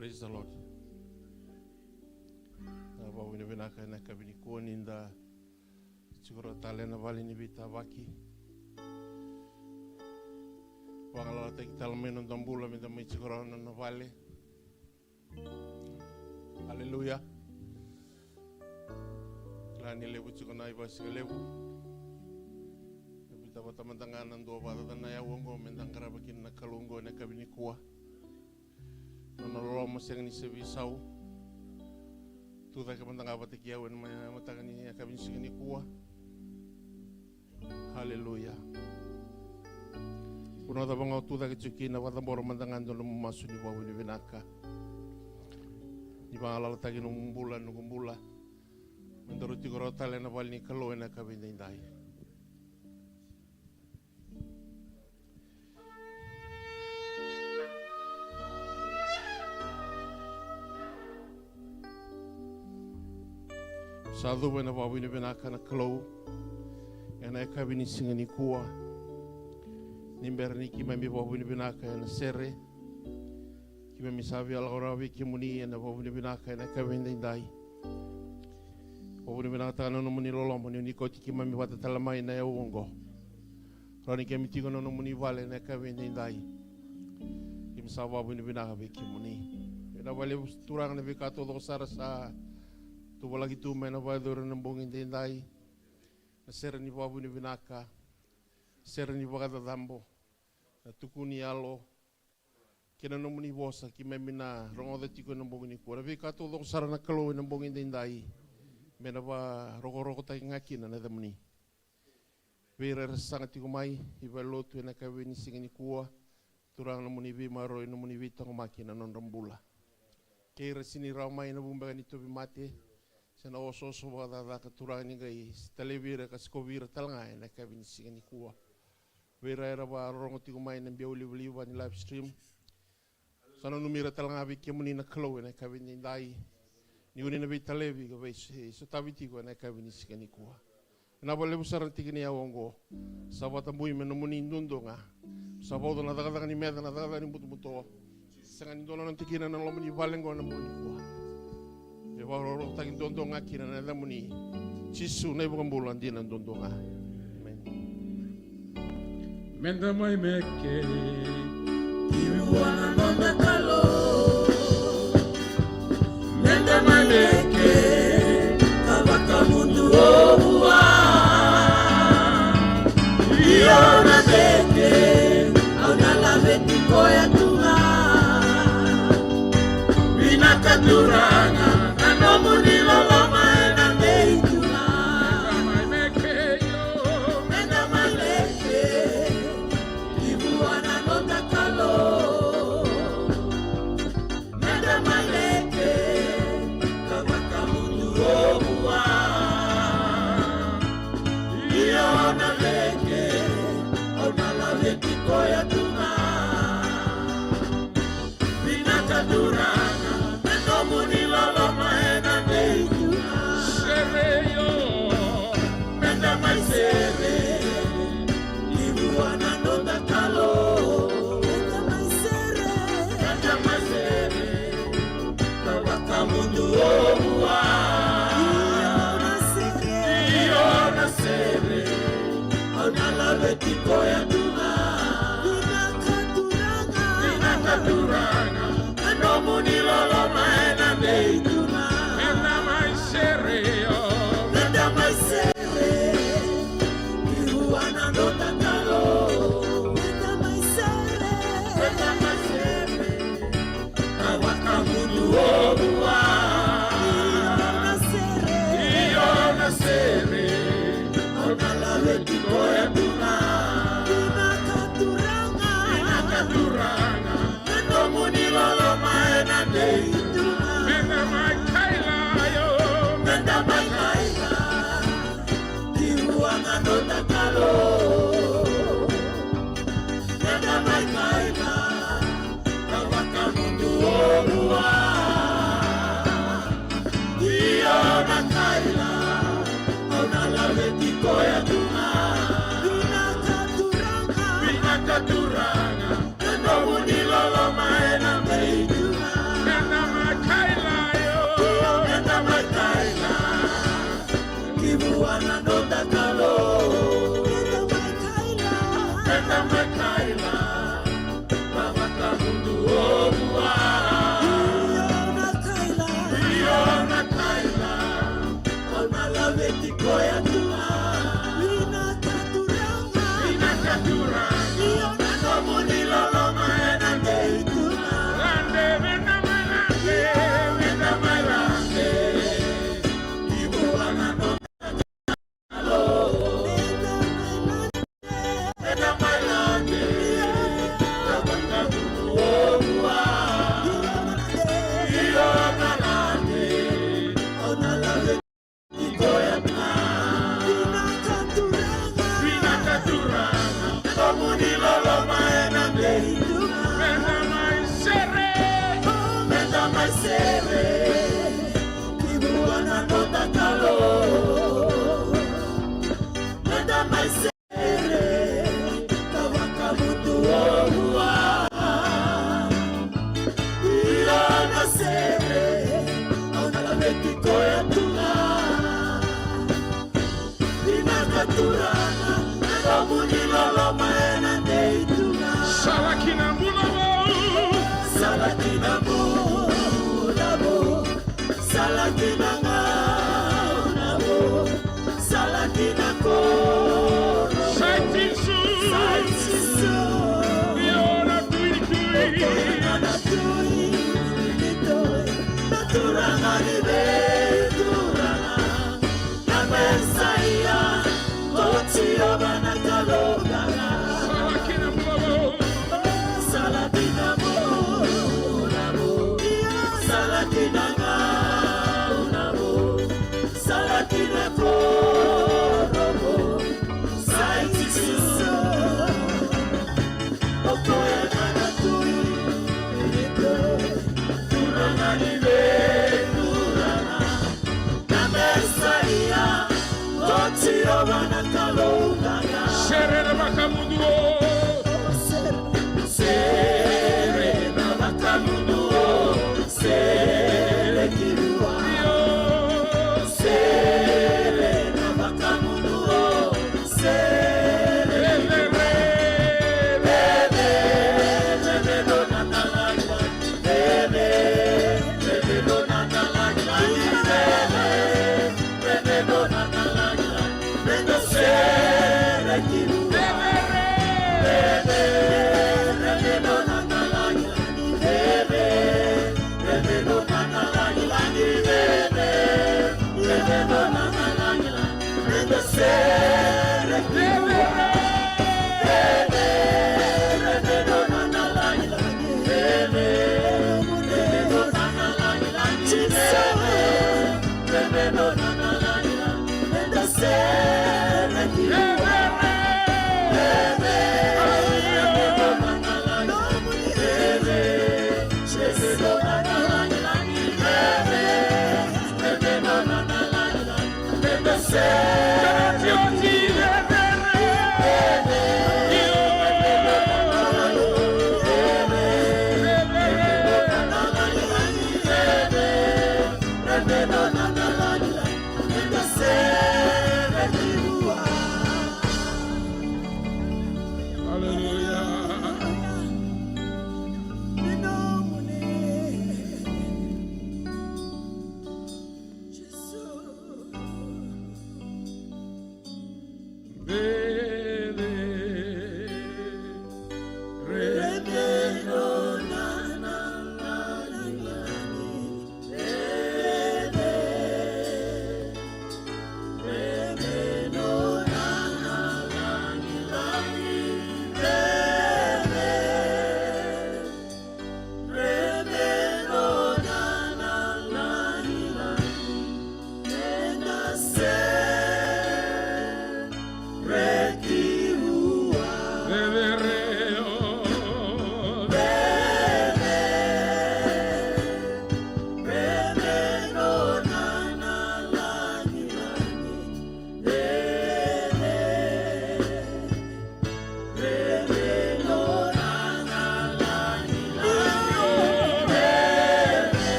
Praise the Lord. Vau ina vinaka ina kabini kuoni inda siguro talena vali ni vita vaki. Wangala teki talmeno dambula minda mai siguro na vale. Hallelujah. Lani levu sigona iba sigalevu. Vita bata mandangana ndo bata na ya wongo mendangara bakin na kalungo na kabini kuwa. Nololo masang ni sevisau tu tak mandang apa tikiau en matakan ni akabin sini kuah. Haleluya. Kuno ta bangau tu tak cuki na wata bor mandangan dolo masu ni bawu ni binaka. Ni bangala takin umbulan ngumbula. Menurut tikorota lena bal ni kalau en akabin dai. Sadu wena wawi ni benaka na klo ena eka bini singa ni kuwa nimber ni kima mi wawi ni benaka na sere kima mi sabi ala orawi kimuni ena wawi ni benaka na eka bini dai wawi ni benaka na no muni lolo muni ni koti kima mi wata talamai na ya uongo rani kemi tigo no muni vale na eka bini dai kima sabi wawi ni benaka bi kimuni ena wale turang na bikato do sarasa tu lagi tu mena vai dor nembong indai na ser ni babu ni binaka ser ni bagada dambo na tukuni alo kena no muni bosa ki memina rongo de tiko nembong ni ko rabi ka to do sarana kalo nembong indai mena ba rogo tai ngaki na na muni vera sanga tiko mai iba lotu na ka veni singini kuwa turang no muni vi maro no muni vi tong makina non rambula kira sini ramai na bumba ni to bi mate Sena oso wada da katurani gai televira kaskovira talngai na kabin singani kuwa. Vera era ba rongo tigo mai na biauli beli ba ni live stream. Sana numira talngai bi kemuni na klo na kabin dai. Ni uni na bi televi ga bai so tabi tigo na kabin singani kuwa. Na bole busar tigini ya wongo. Sabata bui menumuni ndundonga. Sabodo na daga ni meda na daga ni mutu. Sangani dono na tikina na lomuni valengo na muni kuwa. Waro takin dondonga kina na damuni chisu na ibang bulan din ang dondonga. Amen. Menda mai meke Iwana nonda kalo Menda mai meke Kabaka mundu owa Iona meke Auna laveti koya tunga Bina katuranga Muni lolo mai na meituna mai meke yo Menda mai meke Ibuana nonda kalo Menda mai meke Kabaka mundu owa Iona meke Ona la veti koya tuna Bina kadurana Mendo muni lolo mai Tiko ya tuna Bina katuranga Eno muni lolo maena meituna Menda mai sereo Menda mai sere Iruana no takalo Menda mai sere Kawaka mundu owa Iona sere Ona la tiko ya tuna Bina katuranga, eno muni lolo maena meituna Menda mai kaila yo Menda mai kaila Iruanga no takalo Menda mai kaila Kawaka mundu owa Iona kaila Ona la vetiko ya tuna Bina katuranga Eno muni lolo maena meituna Serena Bakamundo, Serena Bakamundo, Serena Bakamundo, Serena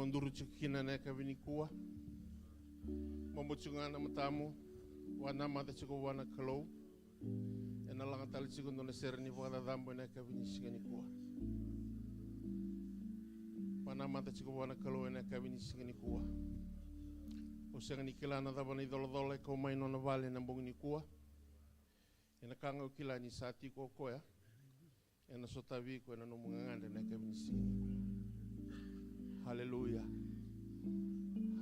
nduru chukina na kavinikua mambo chungana matamu wana mata chuko wana kalo ena langa tali chuko ndona serni wana dambo na kavinishikanikua wana mata chuko wana kalo na kavinishikanikua usanga nikila na daba ni dolo ko mai no vale na bonginikua ena kanga ukila ni sati ko koya ena sotavi ko ena no munganga na kavinishikanikua. Hallelujah.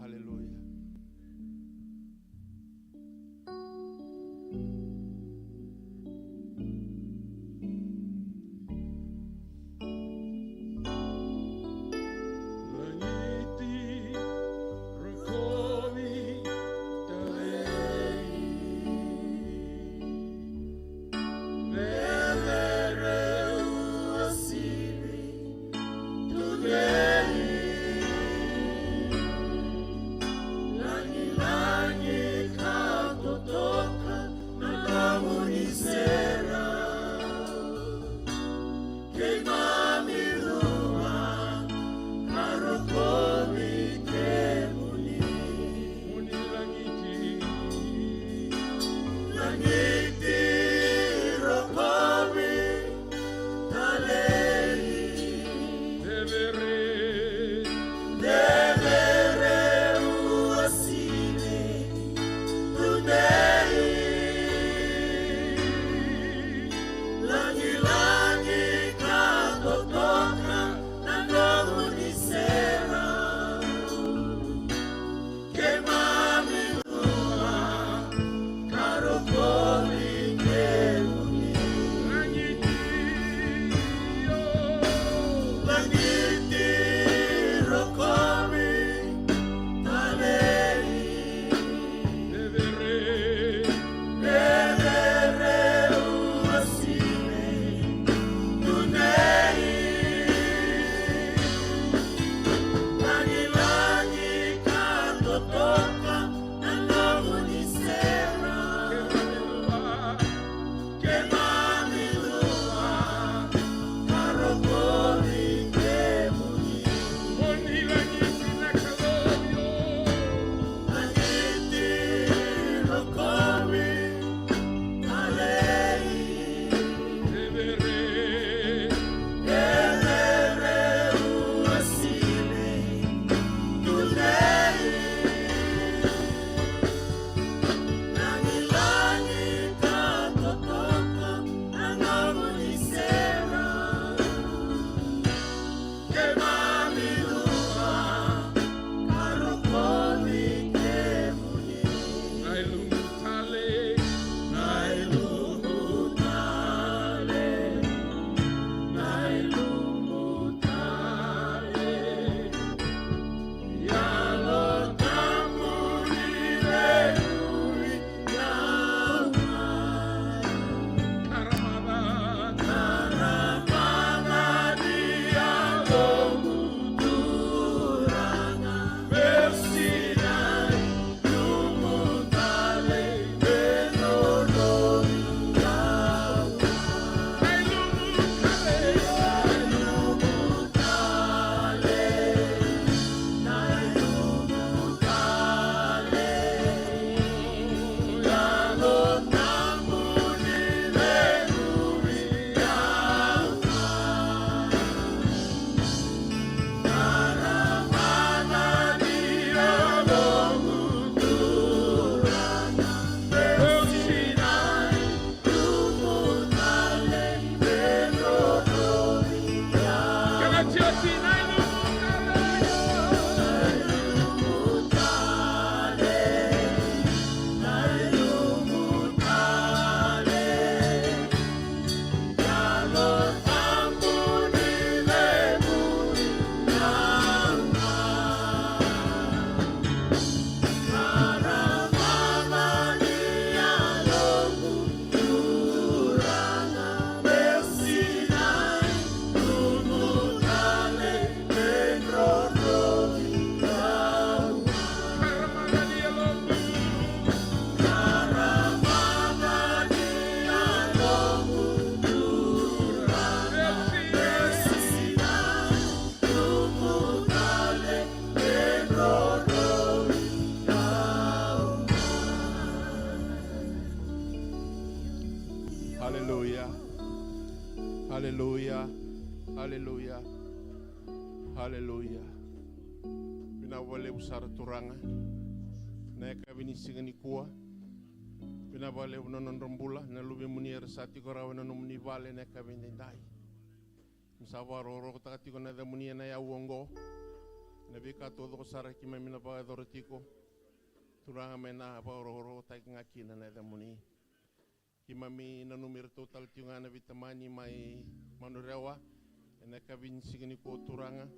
Hallelujah. Le Haleluya. Haleluya. Haleluya. Haleluya. Bina wale usara turanga. Na kabini singani kuwa. Bina wale unonondombula na lubi munier sati korawe na numuni vale na kabini ndai. Msawaro ro takati ko na da munia na ya uongo. Na bika todo ko sara ki mamina pa dorotiko. Turanga mena pa ro tak ngaki na da muni. Ki mami na numero total tiunga na vitamani mai manurewa. Na kabini singani ko turanga.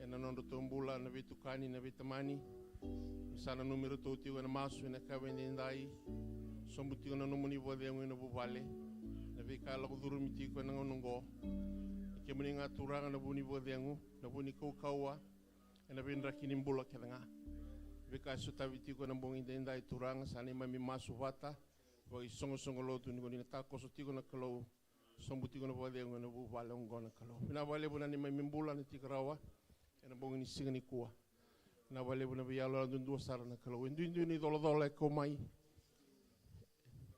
Na nondo tombula na vitukani na vitamani. Sana numero toti na masu na kabini ndai. Sombuti na numuni vode na buvale. Na vika la kudurumiti ko na ngongo. Kemuni nga turanga na buni vodengu na buni kaukaua na bindra kinimbula kedanga vika sutaviti ko na bongi denda turanga sani mami masu vata bagi songo lotu ni ngoni ta ko sutiko na kalo sombuti ko na vodengu na bu vale ngona kalo na vale buna ni mami mbula ni tikrawa na bongi ni singani kuwa na vale buna bialo dundu sara na kalo ndu ni dolo ko mai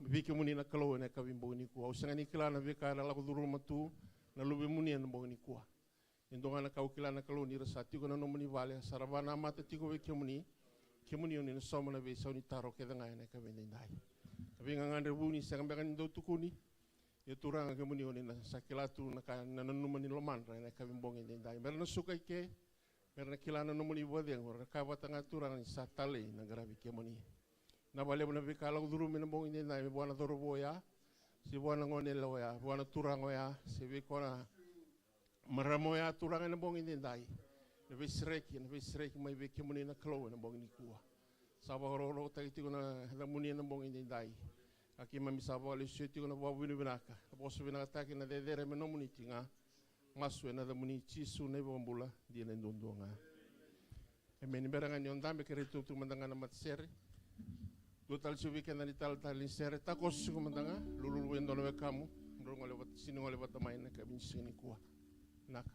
vika muni na kalo na kabimbo ni kuwa usangani kila na vika na la kuduru matu na lubi muni na bongi ni kuwa indonga na kau kila na kalo ni rasati ko na nomuni vale saravana mata tiko we kemuni oni na soma na vesa ni taro ke danga na ka bende ndai tapi ngangande buni sanga kan do tukuni ye turanga kemuni oni na sakilatu na ka na nomuni loman na ka bongi ndai merna sukai ke merna kila na nomuni vode ngor ka batanga turanga sa tale na gravi kemuni na vale bona vikala uduru mina bongi ndai bona doro boya si buana ngone loya, buana turango ya, si vikona maramo ya turanga na bongi ndai. Na visreki mai veke muni na klo na bongi ni kuwa. Saba roro taiti kona na muni na bongi ndai. Aki mami saba le seti kona babu ni binaka. Bosu binaka taki na dedere me no muni tinga. Maswe na da muni chisu na bombula di na ndondonga. Emeni beranga ni ondambe kere tu mandanga na matsere. Lutal subi kena di tal sere takos kumandanga lulu wendo na kamu ndongo lewat sini ngole wat main na kabin sini kuwa nak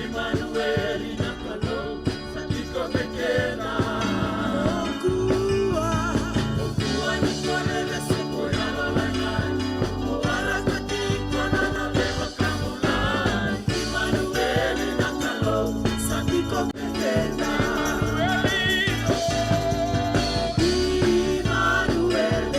Emmanuel nakalo sakiko bekena okuwa ni kone na seko ya lolanga wala katiko na na leva kamula Emmanuel nakalo sakiko bekena Emmanuel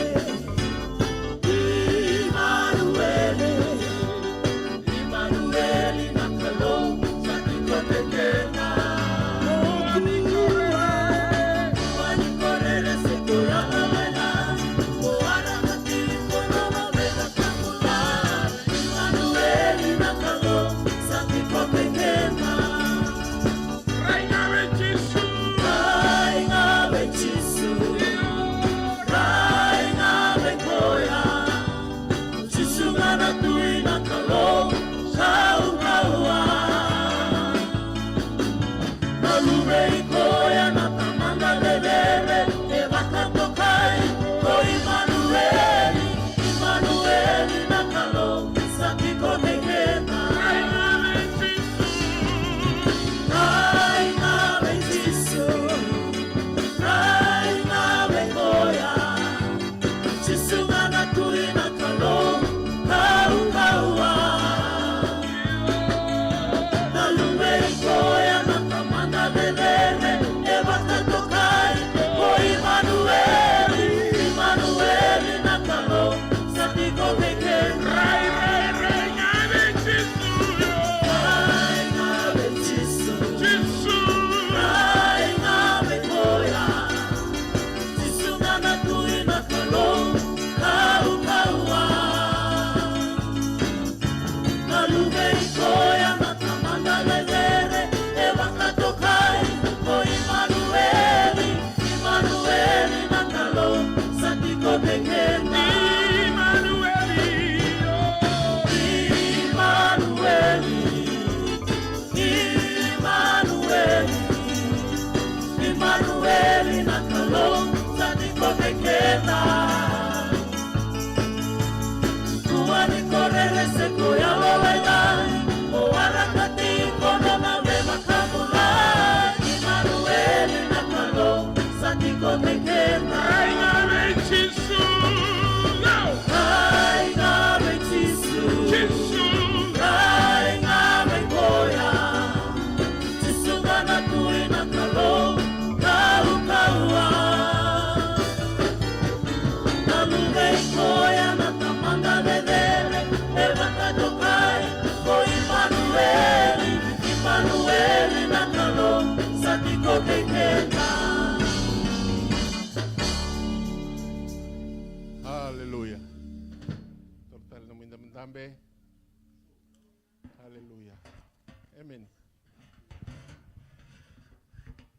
Amen.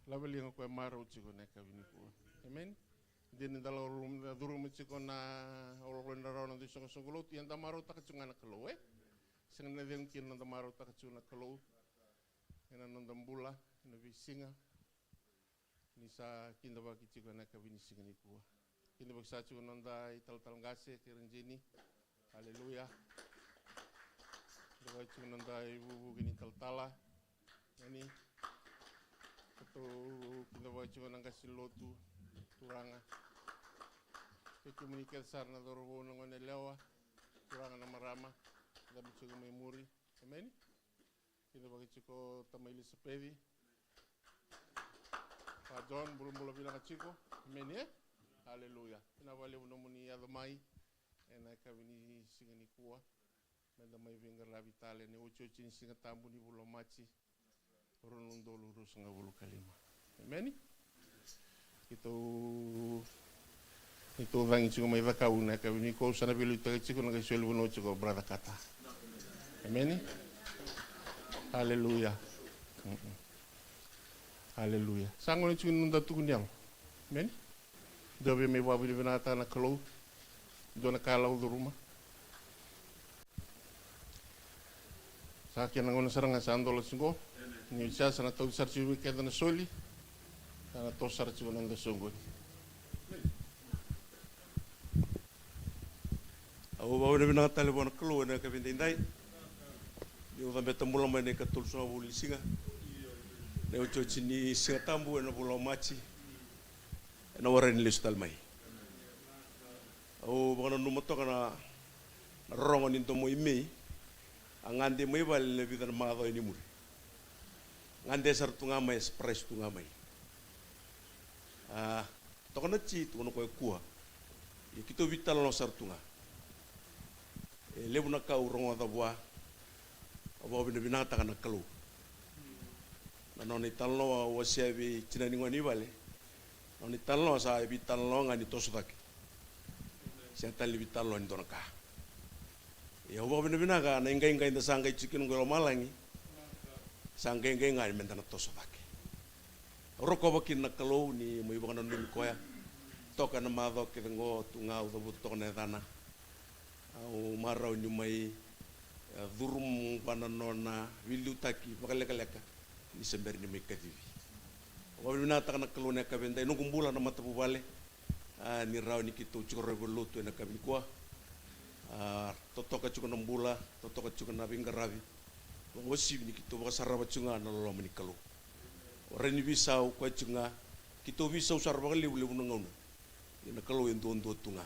Lavali nga koe mara utiko neka vinikua. Amen. Dini dala durum utiko na olo na rona di songo songo lot yang damaro takachunga na kalau Sing na deng kin na damaro takachunga kalau. Ena nondambula ina visinga. Nisa kinda baki tiko neka vinisinga nikua. Kinda baki sa chunga nanda ital ngase kiranjini. Haleluya. Kinda baki chunga nanda ibu gini tala. Yani atau kinda baki chunga nanga silotu turanga. Komunikasi sarna dorobo ngone lewa kurang na marama da bichugo mai muri. Amen. Kita bagi chiko tamaili sepedi. Pa John bulu bilang chiko. Amen ya. Haleluya. Ina wale unomuni adamai ena kabini singani kuwa. Menda mai vinga rabitale ne ucho chin singa tambu ni bulo machi. Ronundo lurus nga bulu kalima. Amen. Itu vangi chiko mai vakau na kabini ko sana bilu ita chiko na kisuelu no chiko brother kata. Amen. Haleluya. Haleluya. Sango ni chiko nunda tukunyal. Amen. Dobe me wabi binata na kalau dona kalau do rumah. Sakya nangona saranga sandola singo. Ni sa sana tau sarchi wikenda na soli. Sana to sarchi nanga songo. Au bau na binang telefon kalau na kabindindai. Dia udah betul mula main dekat tulus na buli singa. Dia ucap sini singa tambu na pulau maci. Na waran listal mai. Au bau na numato kana rongon into mo imi. Angande mo ibal lebih dan maado ini muri. Ngande sar tunga mai express tunga mai. Tokona ci tukono ko kuah. Ikito vital no sar tunga. Lebu na kau rongo da bua abo bina binata kana kalu na noni talno wa sebi cina ni ngoni bale noni talno sa bi talno ngani tosotaki sia tali bi talno ni donaka ya abo bina binaka na ingai inda sanga cikin ngolo malangi sanga ingai ngani mentana tosotaki roko bakin na kalu ni mo ibana numi koya toka na mado ke ngo tunga u dabu tokne dana au marau ni mai durum pananona wilutaki makaleka-leka ni sember ni mai kadivi wabi na takana kalone ka benda no kumbula na matapu bale ni rau ni kito chukoro bolutu na kabin kwa totoka chukona mbula totoka chukona bingaravi wosi ni kito ba saraba chunga na lo mani kalu orani bisau kwa chunga kito bisau saraba lebu ngona ni kalu endo tunga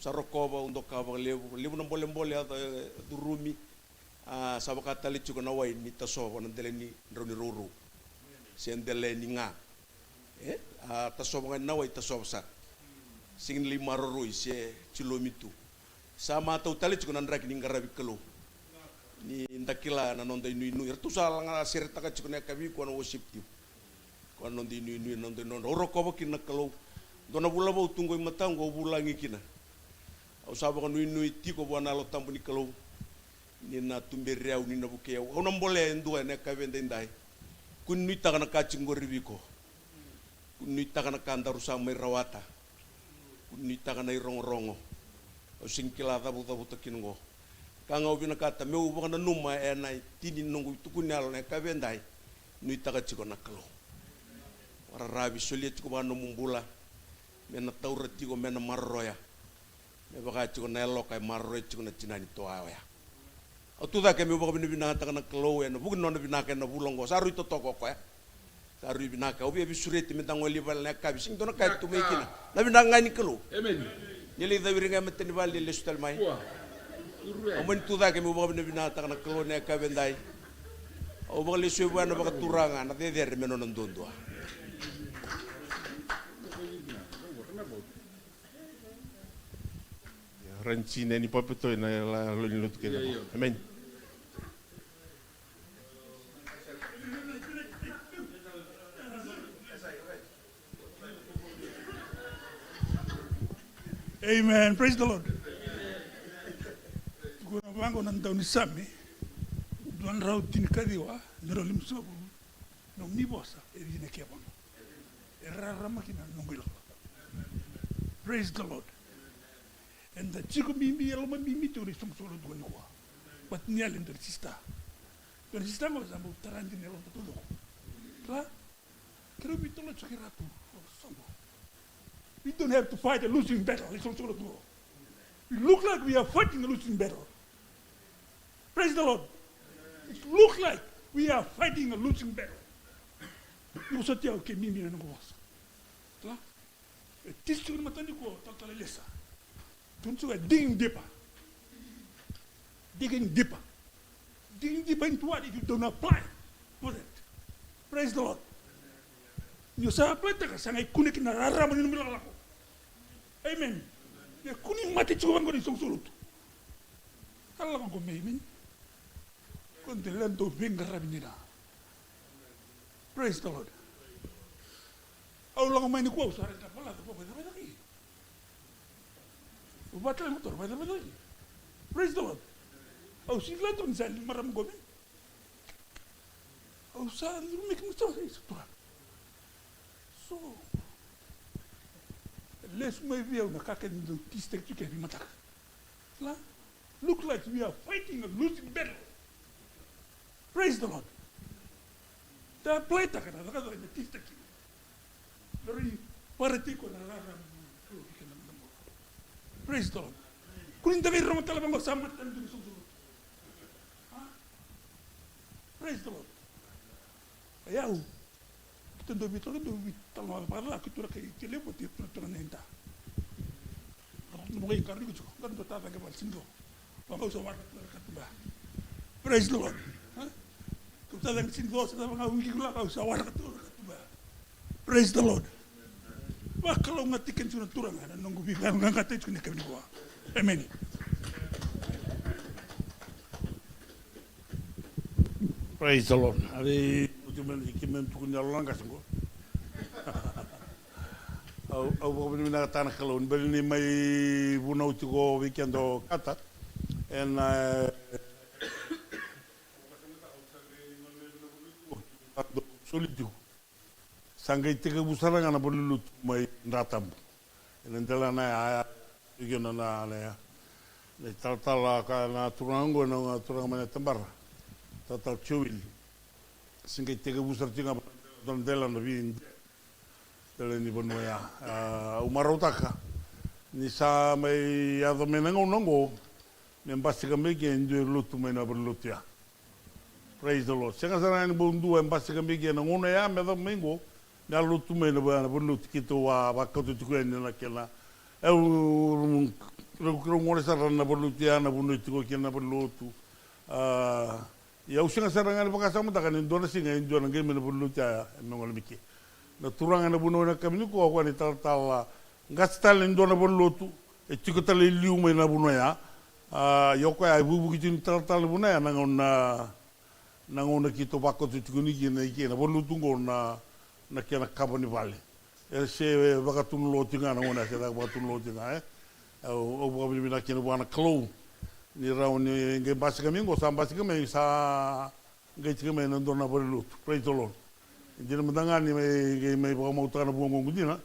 sarokoba untuk kabang lebu na boleh ada durumi sabakata li chuka na wai ni taso wanandele ni roni ruru siandele ni nga taso bangan na wai taso sa singin lima ruru ise kilomitu sama tau tali chuka nandrak ni ngarabi kelo ni ndakila na nonda inu tu salang serta ka chuka na kabi ko na worship tiu ko nonda inu nonda non rokoba kina kelo dona bula bau tunggu matang go bulangi kina au sabo kan nui tiko buana lo tampu ni kalau ni na tumberiau ni na bukeu au nambole endo ne ka vende ndai kun nui takana kacing goribiko kun nui takana kandaru samai rawata kun nui takana irong-rongo au singkila tabu takin go kangau bina kata meu bukan numa nai tini nunggu tukunyal ne ka vendai nui takachiko na kalau wara rabi solia chiko bano mumbula mena taura tiko mena marroya me baka chiko nelo kai marro chiko na cinani to ya o tu da ke me baka bina ta kana klo no bugno no bina ke no bulongo saru to toko ko ya saru bina ka obi bisureti me tangoli bal na ka bising to na ka tu me kina na bina ngani klo amen yeli da wiringa meteni bal le stal mai o men tu da ke me baka bina ta kana klo ne ka bendai o baka le sue bana baka turanga na de der me no ndondo Rancina ni papeto na la lo ni lutu ke. Amen. Amen. Praise the Lord. Kuna wango na ndao ni sami. Duan rau tinikadi wa, nero lim sabu, no mi bosa, ne kiapono. Rama kina nungilo. Praise the Lord. And the chico mimi yellow mimi to reach some sort of one. But nearly the sister. When sister was about Tarantin yellow to look. Can we tell a chakiratu or something? We don't have to fight a losing battle. It's some sort of war. We look like we are fighting a losing battle. Praise the Lord. It looks like we are fighting a losing battle. You said, okay, mimi and was. This is what I'm talking about. Don't you digging deeper? Digging deeper. Digging deeper into what if you don't apply? Was it? Praise the Lord. You say, I put the sang I couldn't in a ramen in the middle. Amen. You couldn't mati chuang on some sort. How long ago, maybe? Couldn't the land of finger rabinina. Praise the Lord. How long am I in the quotes? Praise the Lord. Oh, she's let on send Madame Gomes. Oh, son, you make me so. So, let's maybe on the cack and the tea stick to get him attack. Look like we are fighting a losing battle. Praise the Lord. The plate, the tea stick. Very particular. Praise the Lord. Couldn't the Roman Talabango Samat and do so? Praise the Lord. Ayau. Tendo Vito do Vitala Barla Kutura Kilipoti Planeta. No way, Carlucho, not to Tata Gabalsindo. Praise the Lord. Praise the Lord. Kalau ngatikan sudah turun, ada nunggu bilang ngangkat itu ni kami gua. Amen. Praise the Lord. Hari cuma kita tukun jalan nggak sanggup. Aku benar tanah kalau beli ni mai bunau cuko weekend do kata, and solidu. Sanggai tiga busara ngana berlulut mai ratam. Nentela na ya, igena na ya. Ne tal kana turango na turang mana tembar. Tal chuil. Sanggai tiga busara tinga nentela na bin. Tele ni bono ya. Umarotaka. Ni sa mai ado menango nongo. Membasika mege ndio lutu mai na berlut ya. Praise the Lord. Senga sana ni bundu membasika mege na ngona ya medo mengo. Na lutu me na lutu kito wa bakatu tukene na kela ngore sara na lutu ya na bunu tiko kena lutu ya usinga sara ngani bakasa mata kan ndona singa ndona ngeme na lutu ya ngol miki na turanga na bunu na kamini ko ko ni tal ngastal ndona lutu e tiko tal liu me na bunu ya yoko ya bubu kitin tal bunu ya na ngona kito bakatu tukuni kena lutu ngona na kena kaboni vale se vakatun lotinga na ngona se vakatun lotinga o bobi na kena wana klo ni rau ni nge basika mingo sa basika me sa nge tika me ndona bolu praise the Lord ndina mdanga ni me ba mo tana bongo ngudina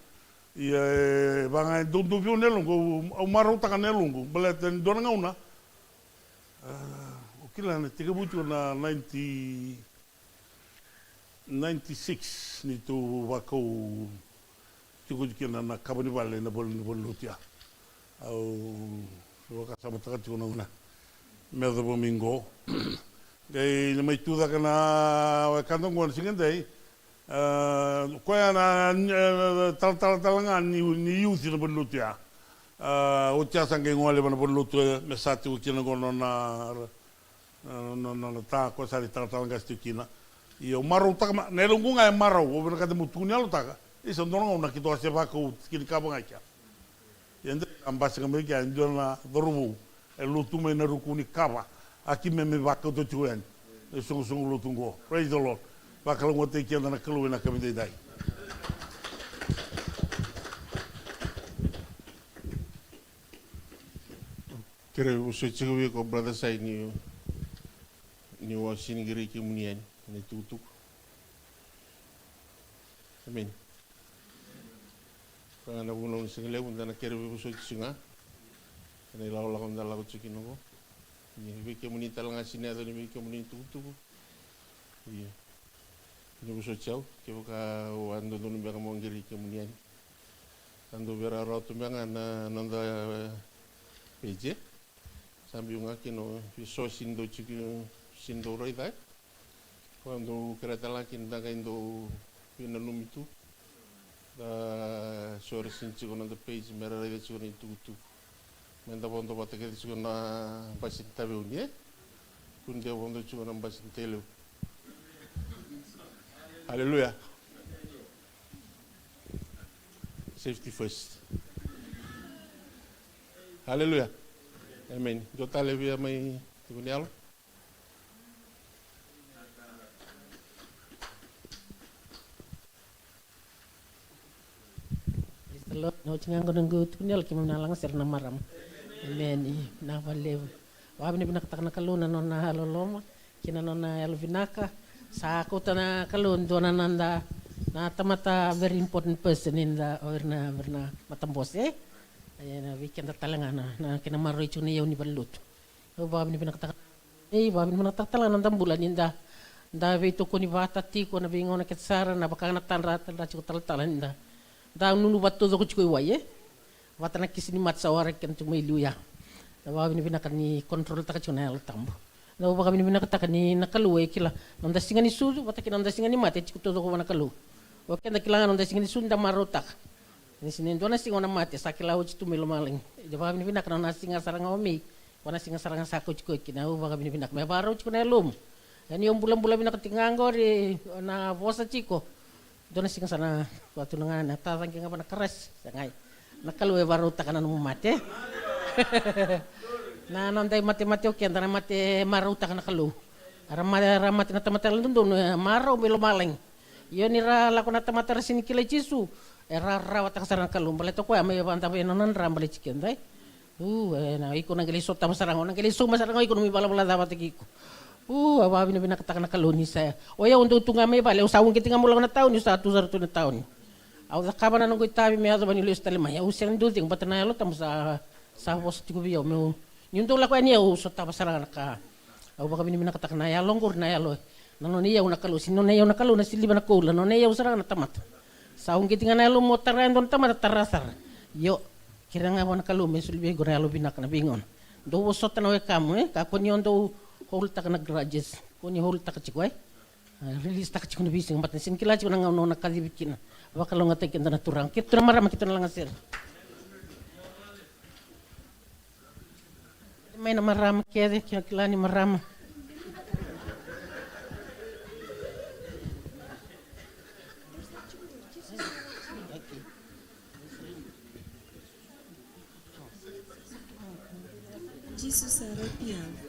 ia banga do vio nelongo o maro taka nelongo belete ndona ngauna o kila na tika butu na 96 ni tu wako tiko kina na kaboni vale na bolu tia au waka sama taka tiko na una medo domingo gai na mai tuda kana kando ngwan singende ko na tal nga ni youth na bolu tia o tia sange ngole na bolu tia mesati kina gono na ta ko sari tal nga stikina Iyo marau taka nelungunga e marau o bena kate mutuni alo taka isa ndonga una kito ase baka u kini kabanga kia yende ambasi kambe kia ndona dorumu e lutu me na rukuni kaba aki me baka to tuen e sungu lutu ngo praise the Lord baka longo te kia na kalu na kamide dai Kere uso chigo ko brother sai ni Kini wa sinigiri ki munian. Ni tutuk. Amen. Kaya na puno ni singilew. Kunda na kere bibuso kisunga. Kaya ilaw lakam dala ko tsukin ako. Ni wiki muni talanga sinado ni wiki muni tutuk. Iya. Ni buso chau. Kaya ka wando doon baka mo ngiri ki munian. Ando vera roto mbanga na nanda peje. Sambi unga kino so sindo chiki sindo roi dai. Quando kereta laki ndaga indo pina numitu. Da sore sinchi kona da peje mera rei chiko ni tu. Menda bondo bata ke chiko na basin tabe unie. Kunde bondo chiko na basin telu. Hallelujah. Safety first. Hallelujah. Amen. Jota levia mai tunialo. Lord, no tingang ko nang gut kunyal kim na lang sir na maram. Amen. Na valev. Wa bini binaktak na kaluna non na haloloma. Kina non na elvinaka. Sa ako ta na kalun do na nanda na tamata very important person in the or na matambos eh. Ayan, weekend at talaga na kinamaroy chuni yaw ni balut. O ba bini binaktak. Ba bini binaktak talaga ng tambulan inda. Da vito ko ni bata tiko na bingo na kitsara na baka natanratan na chiko talatalan inda. Da nunu bato do ko chiko iwaye. Bata na kisini matsa warak kan chumay luya. Da ba bini binaktak ni control taka chuna yal tambo. Da ba bini binaktak ni nakaluwe kila. Nanda singa ni suzu bata kinanda singa ni mate chiko todo ko nakalu. O kenda kilangan nanda singa ni sunda marotak. Ni sinin doon na singo na mati sa kilaw chito milumaling. Diba binibinak na nasinga sarang omi. Wana singa sarang sako chiko kinaw baka binibinak. May baro chiko na ilum. Yan yung bulan-bulan binakatingango ri na bosa chiko. Doon na singa sana wato nga natatangking nga pa nakares. Sangay. Nakaluwe baro takanan mo mati. Na nanday mati-mati o kenda na mati maro takan nakalu. Aramati na tamatalan doon maro milumaling. Yun nira lako na tamatara sinikilay chisu. Era rawat ang sarang kalum balik to ko may banta pa non ram balik chicken dai na iko nang gilisot ta masarang nang gilisot masarang iko mi bala dapat iko awa bina binakatak na kaluni sa o ya undo tunga may bale usawon kitinga mo lang na taon yung sa 2 na taon aw da kabana nang ko tabi may ato banilo istalima ya usang dulting batanalo tam sa positibo biyo mo yung tula ko niya usot ta masarang ka aw baka bina binakatak na ya longgur na ya lo nanoniya unakalu sinoniya unakalu na siliban na kula noniya usarang na tamat Saung kita nga nalo mo taran doon tama tarasar. Yo, kira nga wana kalume sulbi go nalo binak na bingon. Do usot na we kamu kako nyon do holta ka nagrajes. Kuni holta ka chikoy. Release ta ka chikoy na bising batin sin kila chikoy nga no nakadibit kina. Wakalo nga tay kinda naturang. Kito na marama kito na lang sir. May na marama kede kila ni marama. Jesus arrepiado.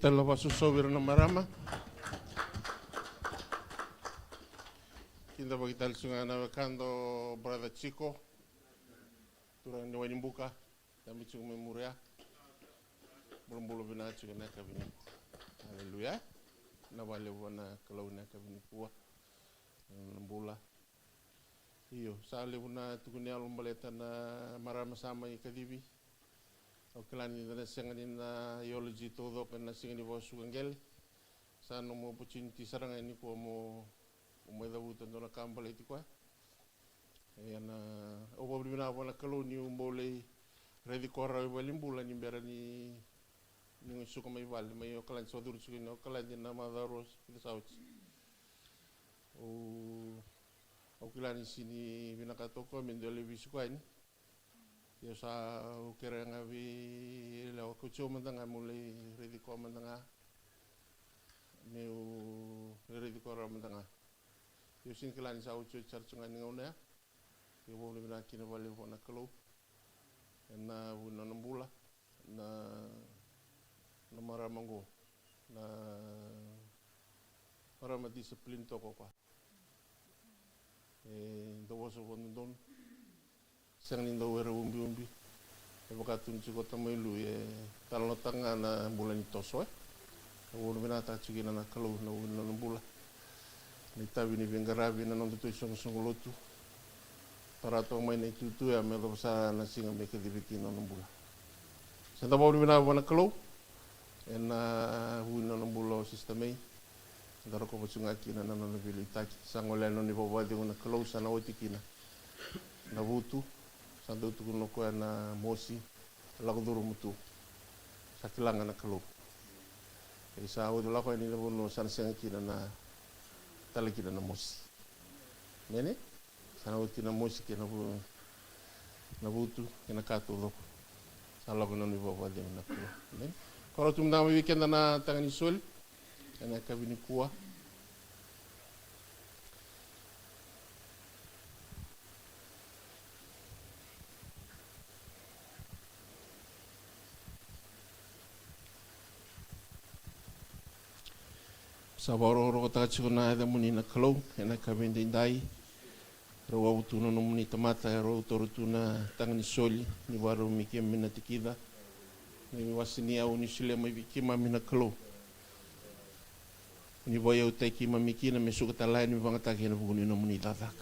tala wasu sovira na marama. Kinda bagi tali sunga na wakando brother Chico. Turang ni wanimbuka. Kami cuma memuria. Belum bulu bina juga nak kabini. Haleluya. Na wale wana kalau nak kabini kuah. Nambula. Iyo, sale wana tukunia lumbaleta na marama sama ikadibi. O kelani na sengani na geology todo na sengani bo sugangel. Sa no mo opportunity sarang ini ko mo umeda buta no na kambal iti kwa. Yana o bo bina bona kaloni umbole ready korra walimbula ni berani ni suka mai val mai o kalan sodur suka no kalan na madaros kita sauci. O kelani sini bina katoko mendele bisuka ini. Yo sa ukira nga vi la ko choma tanga mulai ready ko mantanga meu ready ko ra mantanga yo sin kelani sa ucho charchunga ni ngona yo bo le na kina vale fona klo na una nambula na mara mango na para ma discipline to ko kwa do so don sang nindo wera umbi e bakatun chiko tamailu talo tanga na bulan itoso o bina ta chiki na kalu na bula ni tabi ni vengarabi na nondo to songolotu para to mai nei tutu ya me do sa na singa me ke dibiki na bula sa ta bo bina bona kalu na na bula sistemei ndaro ko chunga kina na no vili taki sangole no ni bo wadi na kalu sa na otikina na vutu santo tu kuno ko na mosi la ko duru mutu sa kilanga na kalo e sa o la ko ni no san sen kina na tala kina na mosi nene sana o kina mosi kina na butu kina kato do sa la ko no ni bo wa de na kalo nene ko tu mna weekend na tangani sol na kabini kuwa sa waroro ta chuna da muni na klo na kabindi dai ro autu no muni tamata ro torutuna tangni soli ni waro miki mina tikida ni wasini au ni sile mai viki mina klo ni voya uteki mamiki na mesuka talai ni vangata kina buguni no muni tatak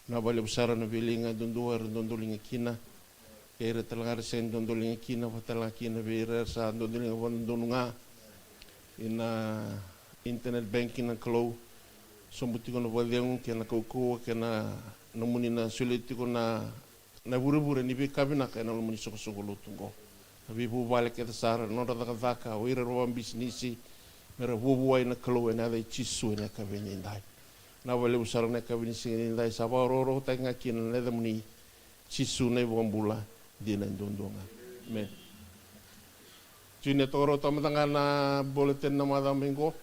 na bale busara na bilinga dondoar dondolinga kina kere talangar sen dondolinga kina fatala kina vera sa dondolinga donunga ina internet banking na klo sombuti ko no valiang ke na koko ke na nomuni na soliti ko na buru ni be kabina ka na nomuni so lutungo abi bu vale ke sara no da vaka o ira ro business mera bu na klo na dai chisu na ka veni ndai na vale usara na ka veni sing ndai sa ba ro tanga kin na da muni chisu na bombula di na ndondonga me June toro tamatanga na bulletin na madamingo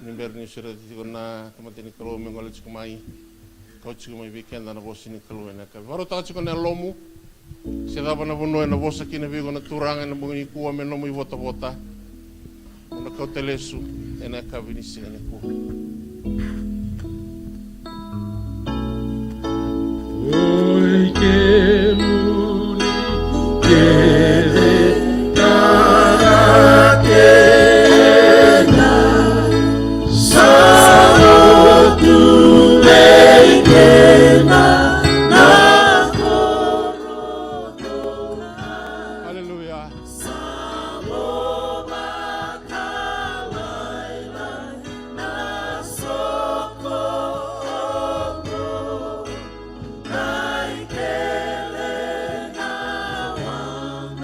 nimber ni sira tiko na tamatini kalo mengola tiko mai kau tiko mai weekend na vosi ni kalo na ka varo ta tiko na lomu se dava na vono na vosa kina vigo na turanga na bungi kuwa me no mu vota vota na kau telesu na ka vinisi na ku Oi que muni quede para que Salo tu leikena na korona. Hallelujah. Samo makalaila na socorro. Naikele na wang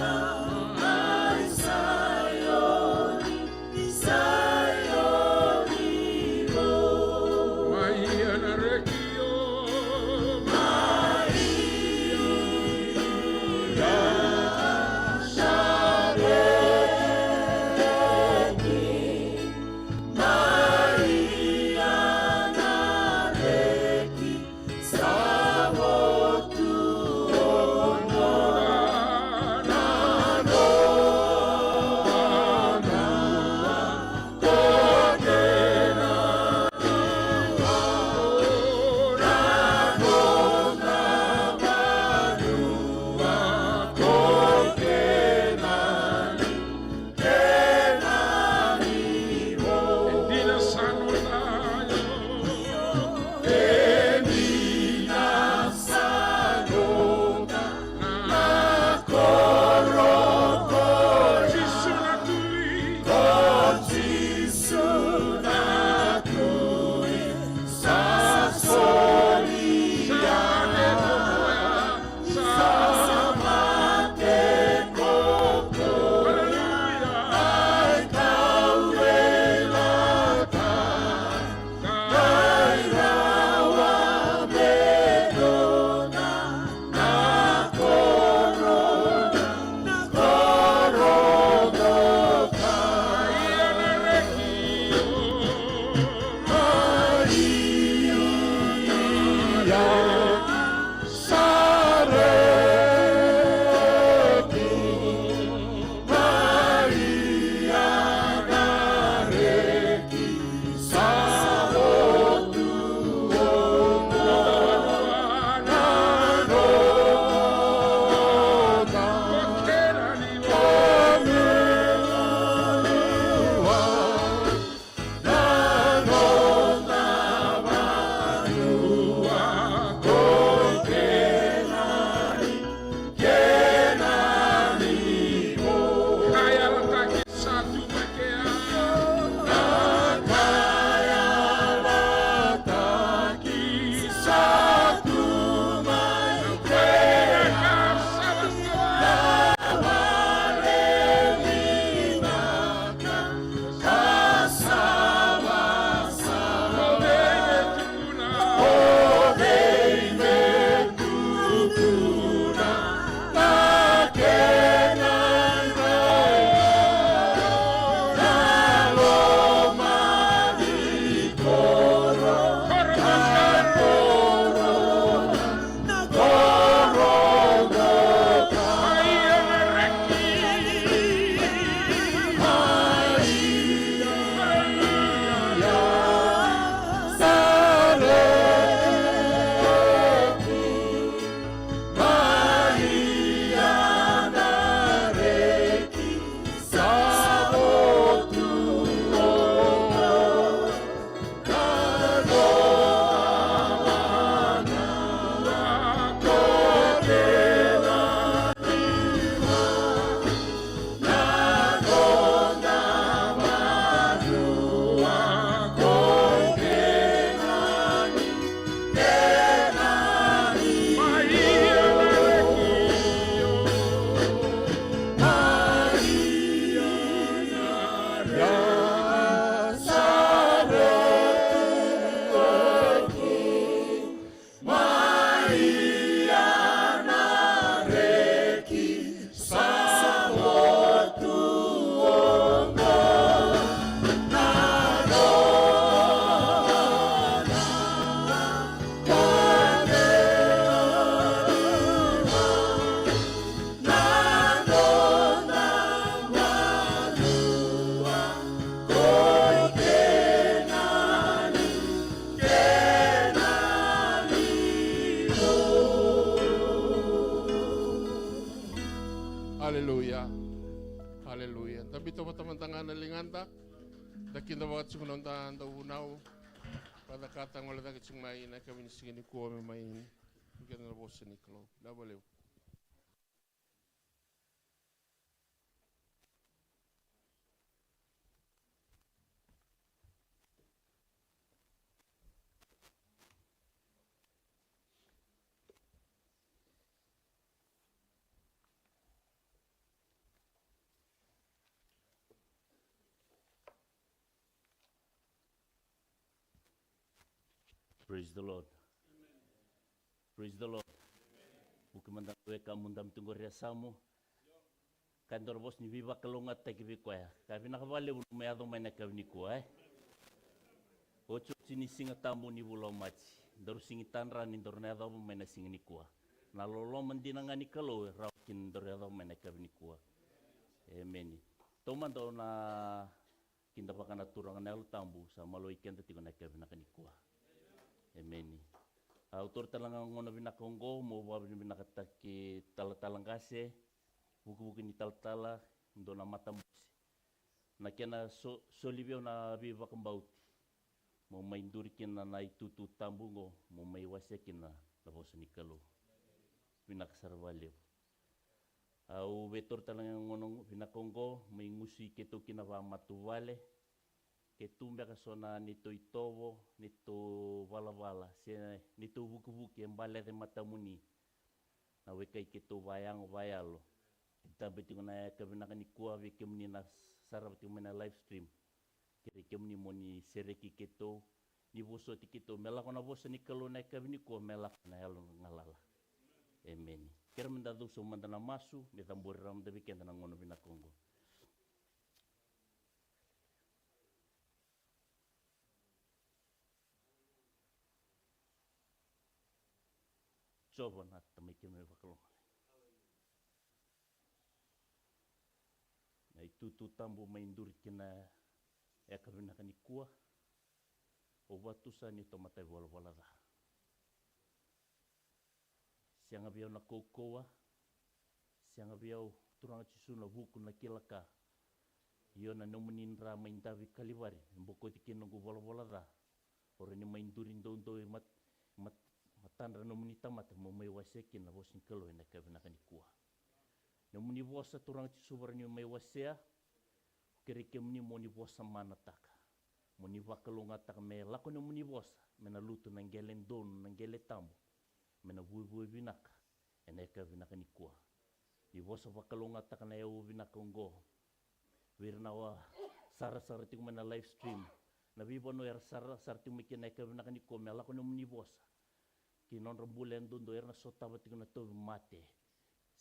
bito matamantanga na linganta. Dakinda wakat sungunan ta unaw. Pada katang wala dakit sung mai na kami nisingin ni kuwa may mai. Kita na bosa ni Klo. Labalew. Praise the Lord. Praise the Lord. Bukimanda weka mundam tungo ria samu. Kandor bos ni viva kalonga teki vikoya. Kavi nakavale unu meado maina kavi ni kuai. Ocho sini singa tamu ni bulo machi. Doru singi tanra ni doru neado maina singa ni kua. Na lolo mandinanga ni kalo raukin doru neado maina kavi ni kua. Amen. Tomando na kinda pakana turanga nelu tambu sa malo ikenda tiko na kavi nakani kua. Amen. Autor talanga ngono bina Kongo mo babi bina kataki talatalangase buku-buku ni taltala ndo na matambusi. Na kena solivio na viva kembauti. Mo mainduri kena na itutu tambungo mo mai wase kena la bosa ni kalo. Bina kasarvaleo. Au vetor talanga ngono bina Kongo mai ngusi keto kina va matuvale. Ke tumbe ka sona nito itovo, nito wala-wala, nito vuku-vuku yang bale de matamuni. Na wekai ke to wayang wayalo. Kita betingo na kabinaka ni kuwa weke muni na sarap tingo na live stream. Kere ke muni moni sereki keto, ni boso ti keto melako na boso ni kalo na kabini kuwa melako na yalo ngalala. Amen. Kere menda duso mandana masu, metambori ram de weekend na ngono bina Kongo. Coba nak tamai kena bakalong. Na itu tu tambu maindur kena kabina kani kuah. Obatu sa ni tomatai wala-wala dah. Siang abiau na kokoa, siang abiau turang cisu na buku na kilaka. Iyo na nomunin ra maindavi kaliwari, mboko tikin nunggu wala-wala dah. Ora ni maindurin do matandra no muni tamata mo mai wasekin na bosin kalo na kabina kani kuah. No muni bosa turang tisubar ni mai wasea kere ke muni moni bosa mana taka. Muni wakalonga taka me lako no muni bosa mena lutu nangelen don nangele tambo. Mena bui binaka ena kabina kani kuah. Ni bosa wakalonga taka na eu binaka ngo. Wirna wa sara-sara tiku mena live stream. Na bibono er sara-sara tiku mikina kabina kani kuah me lako no muni bosa. Kinon rembulan dondo erna sota batik na to mate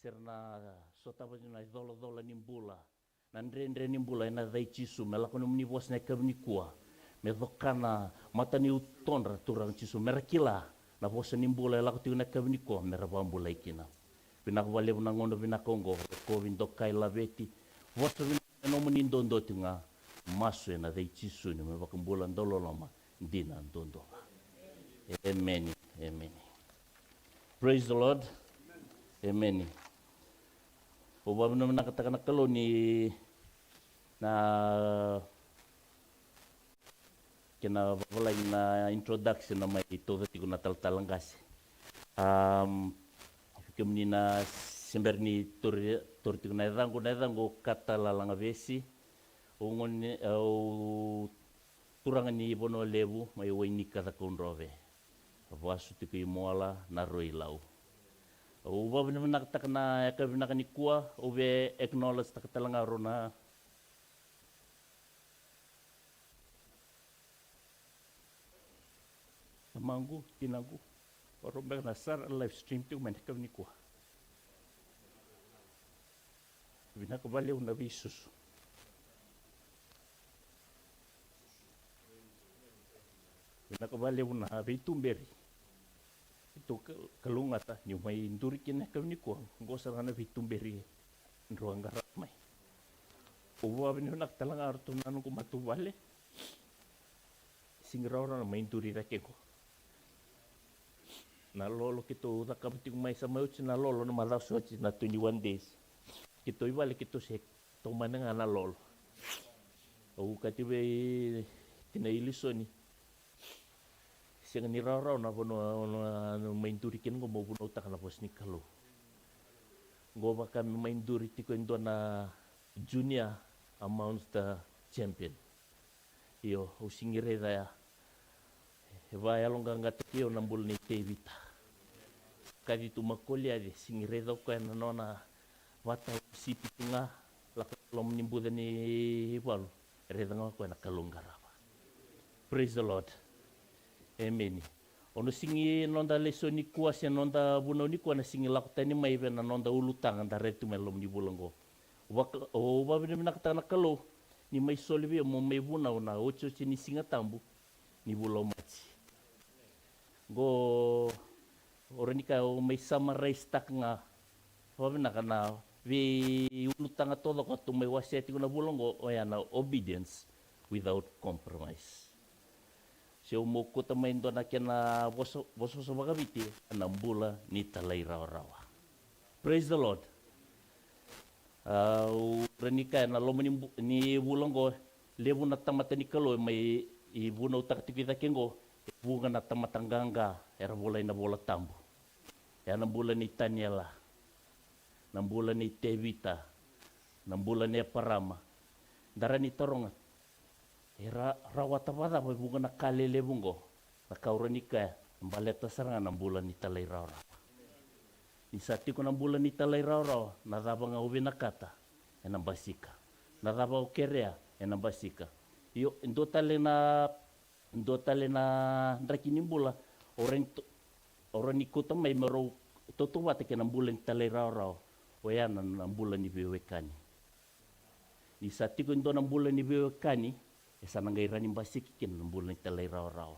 serna sota batik na dola nimbula nandre nimbula ena dai cisu melako no mni bos na kabni kuah me dokana mata ni utonra turang cisu merakila na bos nimbula lako tu na kabni kuah merabambula ikina bina wale na ngono bina Kongo ko vindo kai laveti bos no mni dondo tinga masu ena dai cisu ni me bakumbulan dolo lama dina dondo. Amen. Amen. Praise the Lord. Amen. Oba benar nakatakan kalau ni na kena balai na introduction na mai itu tigo na talangkas. Kemni na semberni tur tigo na dango kata lalanga besi. Ungon turangan ni bono lebu mai waini kata kunrove. Wasu tiku imoala na roi lau. Uba benar naktak na kabina kani kuah ube acknowledge tak talanga rona. Manggu tinagu orang bernasar live stream tu main kabini kuah. Bina kembali una bisus. Bina kembali una bitumberi. Itu kalungata nyumai indurikin kabini kuah. Gosarana bitumberi ruang garak mai. Uwa bini nak talanga artu nanu ku matu bale. Singra orang main turi rakeko. Na lolo kito takabti mai sama uci na lolo na malas uci na 21 days. Kito ibalik kito sek tomana ngana lolo. O katiwe tina ilisoni. Siang ni rau na vono mainduri kin ngo mo vono takana pos ni kalo. Ngo baka mainduri tiko indo na junior amongst the champion. Iyo usingire da vai alonga ngati o nambul ni tevita. Kadi tu makolia de singire da ko na nona wata sipi tunga la lom nimbuda ni wal redanga ko na kalungarava. Praise the Lord. Amen. Ono singi nonda lesoni kuas ya nonda buno ni kuana singi lakutani mai na nonda ulutanga da retu melom ni bulango. O ba bine nakata na kalo ni mai solivi mo mai buna na ocho ni singa tambu ni bulo mati. Go oranika o mai summarize tak nga ba bine kana vi ulutanga todo ko tu mai waseti kuna bulango o ya na obedience without compromise. Se o moko tamai ndo na kena voso so magabiti anambula ni talai rawa. Praise the Lord. Renika na lomo ni bulongo lebu na tamata ni kalo mai I buna utaktikita kengo bunga na tamatanganga era bola ina bola tambu. Ya na bula ni Taniela. Na bula ni Tevita. Na bula ni Parama. Dara ni toronga. Era rawata pada bunga na kalele bungo. Na kauranika baleta saranga na bula ni talai raura. Isati ko na bula ni talai raura na dabanga ubinakata ena basika. Na daba ukerea ena basika. Yo ndotale na ndrakini bula orang ikut mai mero toto wate ke nambulan talai raura o ya na nambulan ni bewekani. Ni sati ko ndo nambulan ni bewekani esa nangai rani basiki ken nambulan talai raura.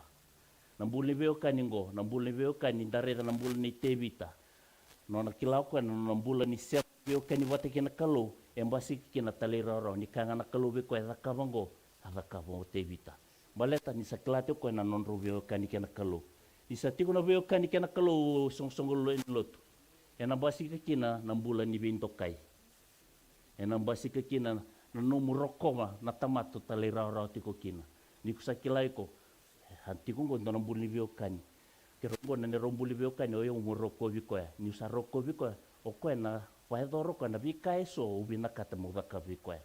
Nambulan bewekani ngo nambulan bewekani dare na nambulan ni Tevita. Nona kilau ko na nambulan ni sep bewekani wate ke na kalo embasiki ken talai raura ni kanga na kalo be ko esa kabango ada kabo Tevita. Baleta ni saklate ko na non rubio kani kena kalo. Isa tiko na beo kani kena kalo song lo en lot. Ena basi ka kina na bulan ni bento kai. Ena basi ka kina na nomurokoma na tamato talera ra tiko kina. Ni kusakilai ko hanti ko ngondo na bulan ni beo kani. Kero ngona ne rombuli beo kani o yo muroko biko ya. Ni usaroko biko o ko na waedoro ko na bikai so ubina kata mo baka biko ya.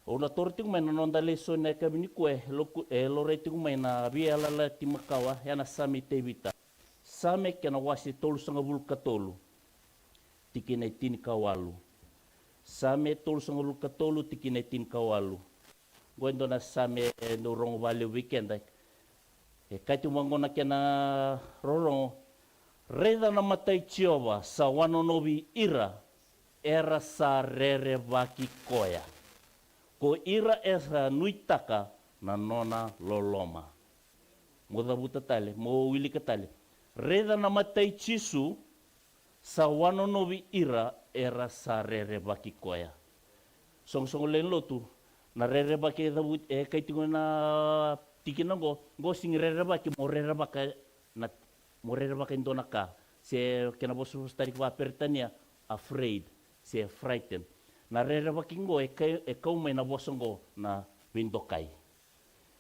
Ona torti ko mai na nonda leso na kabini ko loreti ko mai na biala la timakawa ya na sami Tevita. Same ke na wasi tolu sanga bulka tolu. Tiki na tin kawalu. Same tolu sanga bulka tolu tiki na tin kawalu. Goendo na same no rong vale weekend. Kaitu mangona ke na rorong reda na matai chiova sa wanonobi ira era sa rere vaki koya. Ko ira esa nuitaka na nona loloma. Moda buta tale, mo wili ka tale. Reda na matai chisu sa wanonovi ira era sa rere baki koya. Song len lotu na rere baki da but kaitingo na tikinango go sing rere baki mo rere baki ndona ka. Se kena bosu starik wa pertania afraid, se frightened. Na rere wakingo kau mai na bosongo na windokai.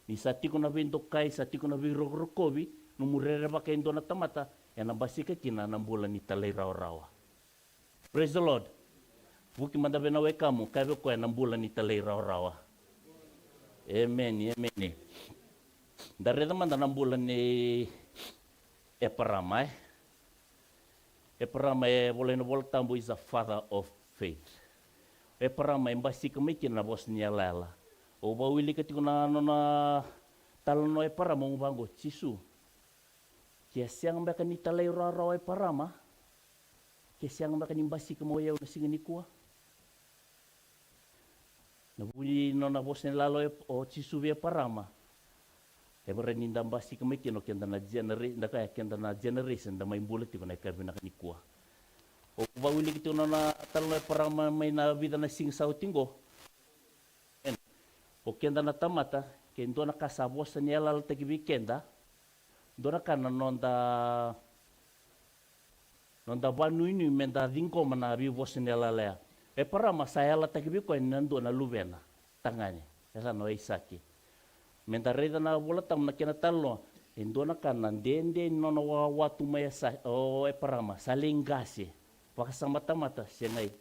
Ni sati ko na windokai, sati ko na wirorokobi, no murere wakai ndo na tamata, ya na basika kina na bulan ni talai rawa. Praise the Lord. Buki mandabe na wekamu, kaiwe ko na bulan ni talai rawa. Amen, amen. Dareda manda na bulan ni Eparama. Eparama boleh na boltambo is a father of faith. Parama embasi kemiki na Bosnia lala. O bawili ketiko na nona talono parama mbango chisu. Kia siang mbaka ni talai rara parama. Kia siang mbaka ni mbasi kemoya una singani kuah. Na buli nona Bosnia lala o chisu via parama. Ebere ni mbasi kemiki no kenda na generation da mai bullet ko na kabina ni kuah. O bawili kita na talai parama mai na vida na sing sautingo. O kenda na tamata, kendo na kasabos ni alal tagi weekenda. Dona kana nonda banuinu menda dinko mana bi bos ni alal. Parama saya la tagi ko nando na lubena tangani. ela no Isaki. Menta reida na bola tam na kena talo, endona kana dende nono wa watu mai sa o e parama, salingase. Wakasamata-mata siya ngai.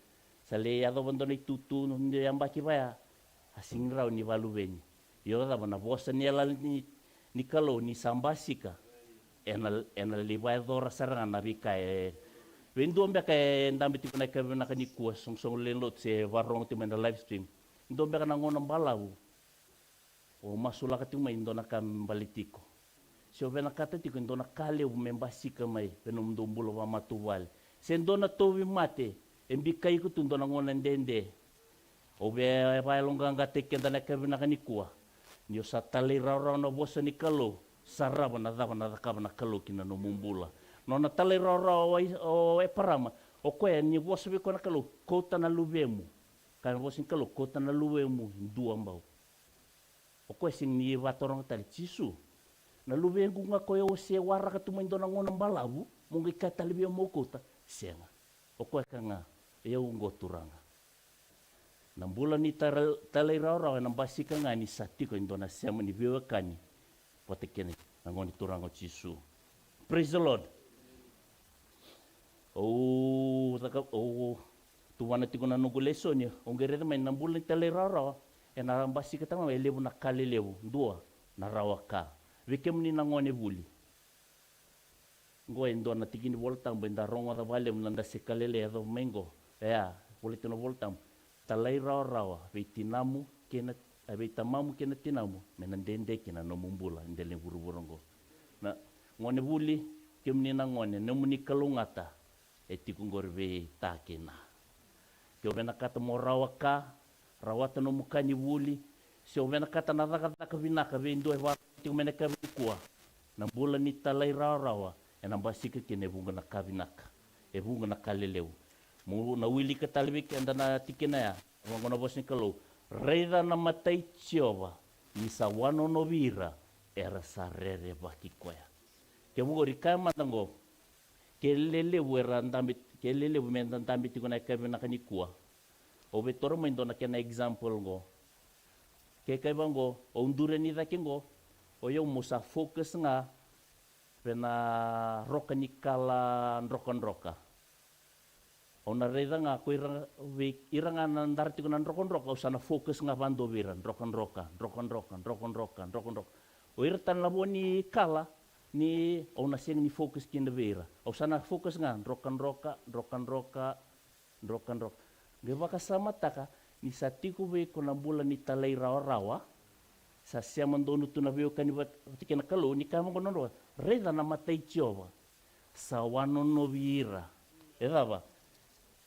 Sale ado bandona tutu ndi ambaki baya. Asing rau ni valuweni. Yo da bana bosa ni ala ni kalo ni sambasika. Ena libai dora saranga na bika e. Wendo mbia ka ndambi tikuna ka na kani kuwa song lelo se warong ti mena live stream. Ndo mbia kana ngona balau. O masula ka tuma indona ka balitiko. So vena kata tiko indona kale u membasika mai penum dombulo wa matuwal. Sendona towi mate embika iku tundona ngona ndende. Obe vai longanga tekenda na kevina kanikua. Nio satale rara na bosa ni kalo. Saraba na dava na dakaba na kalo kina no mumbula. No na tale rara o e parama. O koe ni bosa be kona kalo kota na luvemu. Kana bosa ni kalo kota na luvemu dua mbau. O koe sing ni vatorong tali tisu. Na luvengu nga koe o se waraka tumaindona ngona mbalabu. Mungi kata libia mo kota. Senga. O koe kanga e au ngoturanga. Na bulan ni talai rau na basika nga ni satiko indona sema ni viwa kani. Pote kene na ngoni turango Jisu. Praise the Lord. Tuwana tiko na nugu leso ni. Ongereda mai na bulan talai rau e na basika tama e levu na kale levu. Dua na rawa ka. Vikem ni na ngoni vuli. Ngoe ndo na tikini voltam benda rongo da vale mnanda sekalele ado mengo ya volitino voltam talai rawa veitinamu kena veitamamu kena tinamu menandende kena no mumbula ndele buruburongo na ngone vuli kemni na ngone nemuni kalungata etikungorve takena ke vena kata mo rawa ka rawata no mukani vuli se vena kata na daka vinaka ve ndo va timene ka vikua na bula ni talai rawa e na basika ke ne vunga na kavinaka e vunga na kaleleu mu na wili ka talibik anda na tikina ya ngona bosni kalo reida na matai chiova ni sa wano no vira era sarere baki koya ke mugori kama tango ke lele wera ndambi ke lele menda ndambi tikuna kavinaka ni kuwa o betoro mendo na kena example go ke kai bango o ndure ni dakingo o yo musa focus nga pena roka ni kala roka. Ona reida nga ko iranga nandar tiko nan roka usana fokus nga bando viran roka. O irtan laboni kala ni ona seng ni fokus kinda vira. Usana fokus nga roka. Geba kasama taka ni satiku be ko na bulan ni talai rawa. Sa siya mandonu tu na veo kanibat tikena kalo ni kama kono reda na matai chiova sa wano no vira edaba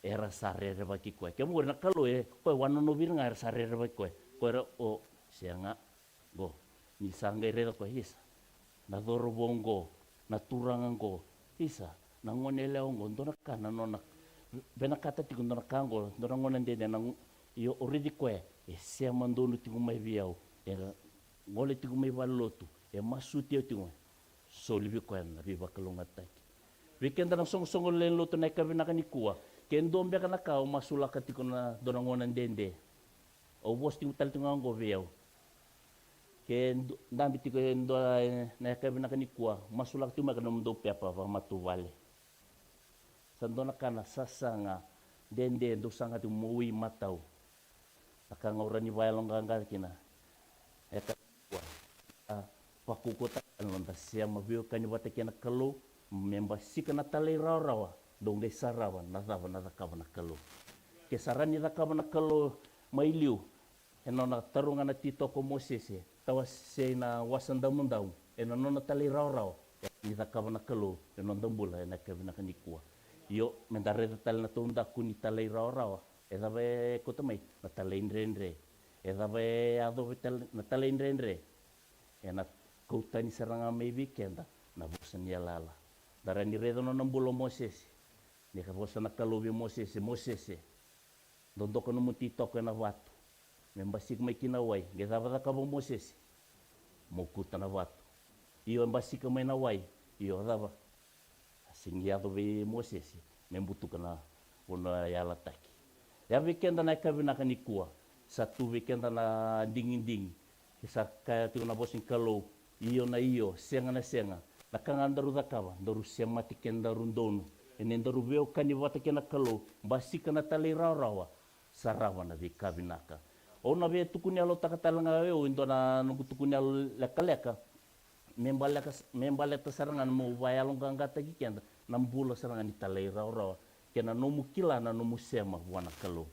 era sarere baki koe ke mo na kalo koe wano no vira nga sarere baki koe koe o sianga go ni sanga reda koe isa na doro bongo na turangango isa na ngone leongo ndona kana nona bena kata tiku ndona kango ndona ngone ndene na yo oridi koe e siya mandonu tiku mai viau era ngole tiku mai valotu e masuti o tiku so libi ko na viva kalunga taki weekend na song len lotu na kabina kanikua kendo mbeka na ka masula katiko na donangona ndende o bosti utal tinga ngo veo ke ndambi tiko ndo na kabina kanikua masula katuma kana ndo pepa va matu vale sandona kana sasanga dende ndo sanga tu moi matau akanga urani vailonga ngakina eka pakukota landa sia mavio kani wate kena kalo memba sikana talai rawa dong de sarawa na dava na kalo ke sarani da na kalo mailiu eno na tarunga na tito ko mosese tawa se na wasanda mundau eno na talai rawa ni da na kalo eno ndambula na kavina kanikua yo mendare tal na tunda kuni talai rawa eda ve kotamai na talai ndrendre eda ve ado vital na talai ndrendre ena koutani seranga mai weekenda na bosan ya lala darani redo no nambulo Moses ni ka bosan kalobi Moses dondoko no muti toko na watu membasik mai kina wai gedava ka bo Moses mokuta na watu iyo mbasik mai na wai iyo dava asingiado be Moses membutuka na ona ya lataki ya weekenda na kabina kanikua sa tuve kenda na dinginding sa kaya tigo na bosin kalau iyo na iyo senga na senga na kangandaru da kawa daru semati kenda rundonu ene daru veo kani wata kena kalau basika na tali rawa sarawa na vikavinaka ona ve tukuni alo takatalanga veo indo na nungu tukuni alo leka membaleka sarangan mo vayalong gangata kenda nambula sarangan ni tali rawa kena nomu kila na nomu sema wana kalau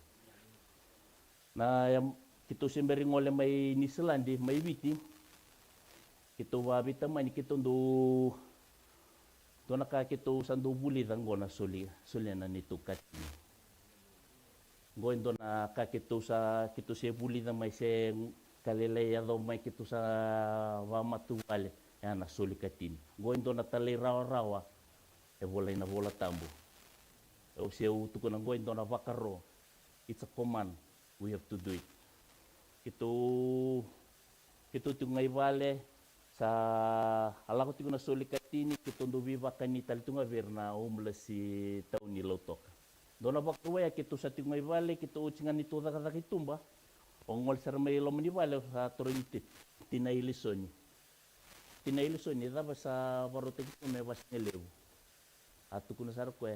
na yang kita sembari ngole mai New Zealand mai viti kita wabita mai kita do naka kita sandu buli dangona soli na nitu kati go indo na ka kita se buli da mai se kalele ya do mai kita sa wa matu vale ya na soli kati go indo na tale rawa e bola tambu o se u tu ko go indo na vakaro it's a command. We have to do it. Kito tungai vale sa alako tigo na soli katini kito ndo viva kanita tunga verna homeless si taun ni lotok. Dona bakruya kito sa tungai vale kito uchingan ito da kada kitumba. Ongol sar may lo mani vale sa torite tinailisoni. Tinailisoni da sa barote kito me was nelew. Atu kuna sar ko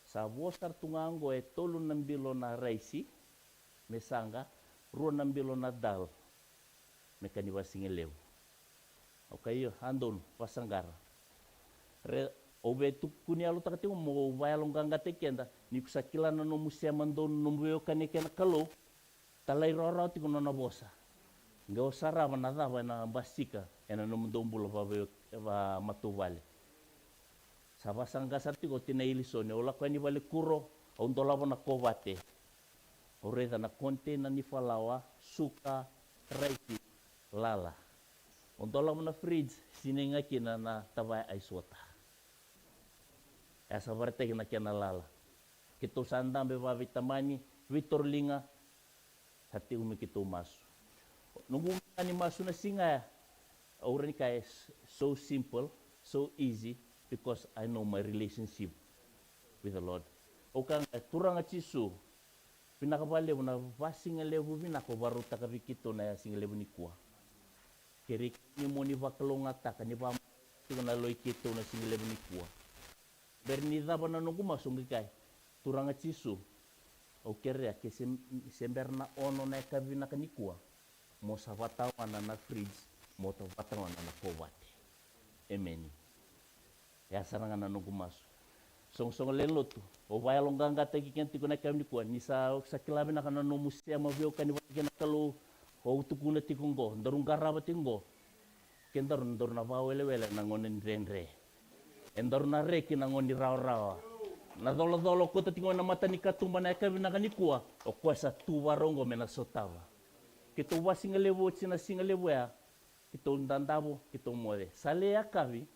sa vosar tungango e tolu nambilo na raisi. Mesanga rua nambilo na dal mekani wasingeleu okay andon pasangara re obe tu kunia lu takati mo vayalong gangate kenda ni kusakila na no musia mandon no veo kanekena kalo talai rora ti kono na bosa ngeo sara na dava na basika ena no mdombulo va matuvale sabasanga sarti ko tinaili sone ola kwani vale kuro ondola na kovate oreda na konte na ni falawa suka raiti lala ondola na fridge sinenga kina na tawai aisota asa varte kina kina lala kito sandam be va vitamani vitorlinga hati umi kito masu nungu ani masu na singa already kai so simple so easy because I know my relationship with the Lord okang turanga chisu pinakabale na vasing levu vinako baru takabikito na sing levu ni kuah. Kiri ni moni vakalonga taka ni va tuna loi kito na sing levu ni kuah. Berni daba na nungu masung kai turanga chisu. O kere ke semberna ono na kavina ni kuah. Mo savatawana na fridge mo tavatawana na kovate. Amen. Ya saranga na nungu masu. Song lelo tu o vai alonganga teki kenti kuna kami kwa ni sa kilabe na kana no musia mavio kani wakena kalu o tukuna tikungo ndarung garaba tingo kendar ndor na wele na ngonen renre endor na reki na ngoni rawa na dolo kota tingo na mata ni katumba na kami na kani kwa o kwa sa tu warongo mena sotawa kito wasingalewo china singalewo ya kito ndandabo kito moe sale ya kavi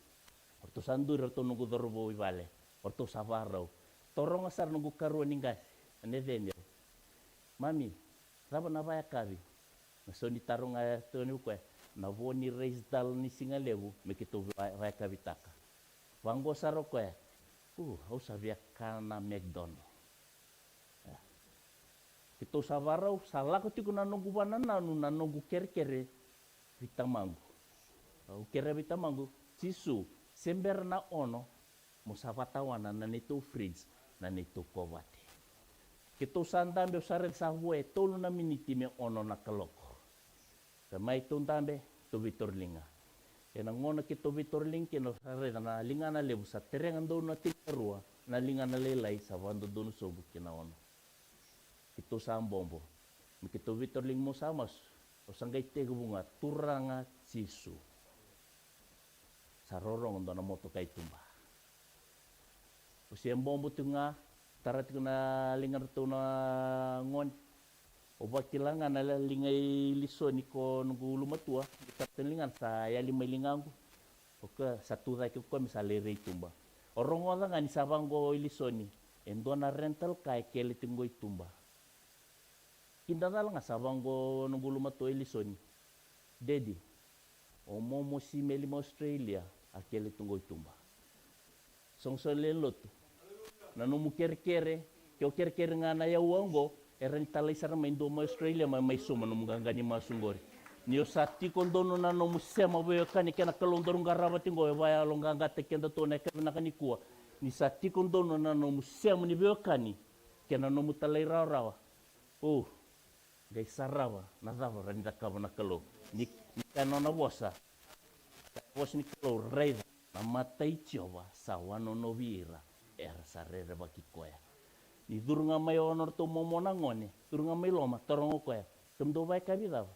orto sandur orto nungu dorbo vale orto savarau torong asar nunggu karuan ninggas nevenyo mami raba na vaya kavi na soni tarong ay toni ukwe na voni raise dal ni singalewu mekito vaya kavi taka wango saro kwe au sabia kana McDonald kito savarau salako tiku na nunggu banana na nunggu kere vitamangu au kere vitamangu chisu sember na ono musavatawana na nito fridge na nito kovate. Kito sandambe usare sa hue tolu na miniti me ono na kaloko. Kamay tundambe to vitorlinga. Kena ngono kito vitorling kino sare na linga na lebu sa terengan do na tikarua na linga na lelai sa wando do sobu kina ono. Kito sambombo. Kito vitorling mo samas o sanggay tego bunga turanga sisu. Sa rorong do na moto kay tumba. Usia bombo tunga tarat kuna lingar tu na ngon oba kilangan na lingay liso ni ko nunggu lumatua kita lingan sa ya lima lingangu oke satu rai ko misale rei tumba orang orang ni sabang go liso ni endo na rental kai kele tinggo tumba kinda dal nga sabang go nunggu lumatua liso ni dedi o momo si meli Australia akele tinggo tumba song solelo tu na no kere kere nga na ya uongo era ni talai sara mai ndo ma Australia mai soma no mgangani masungori ni o sa tiko ndono na no musema we kani kena kalondoro ngarawa tingo e vai alonganga te kenda tona kena kani kua ni sa tiko ndono na no musema ni we kani kena no mutalai rawa oh gai sarawa na dava rani da kava na kalo ni kana na bosa bos ni kalo reida na matai tiova sa wano no vira era sa rere baki koya ni durunga mai onor to momona ngone durunga mai loma torongo koya tumdo vai kabida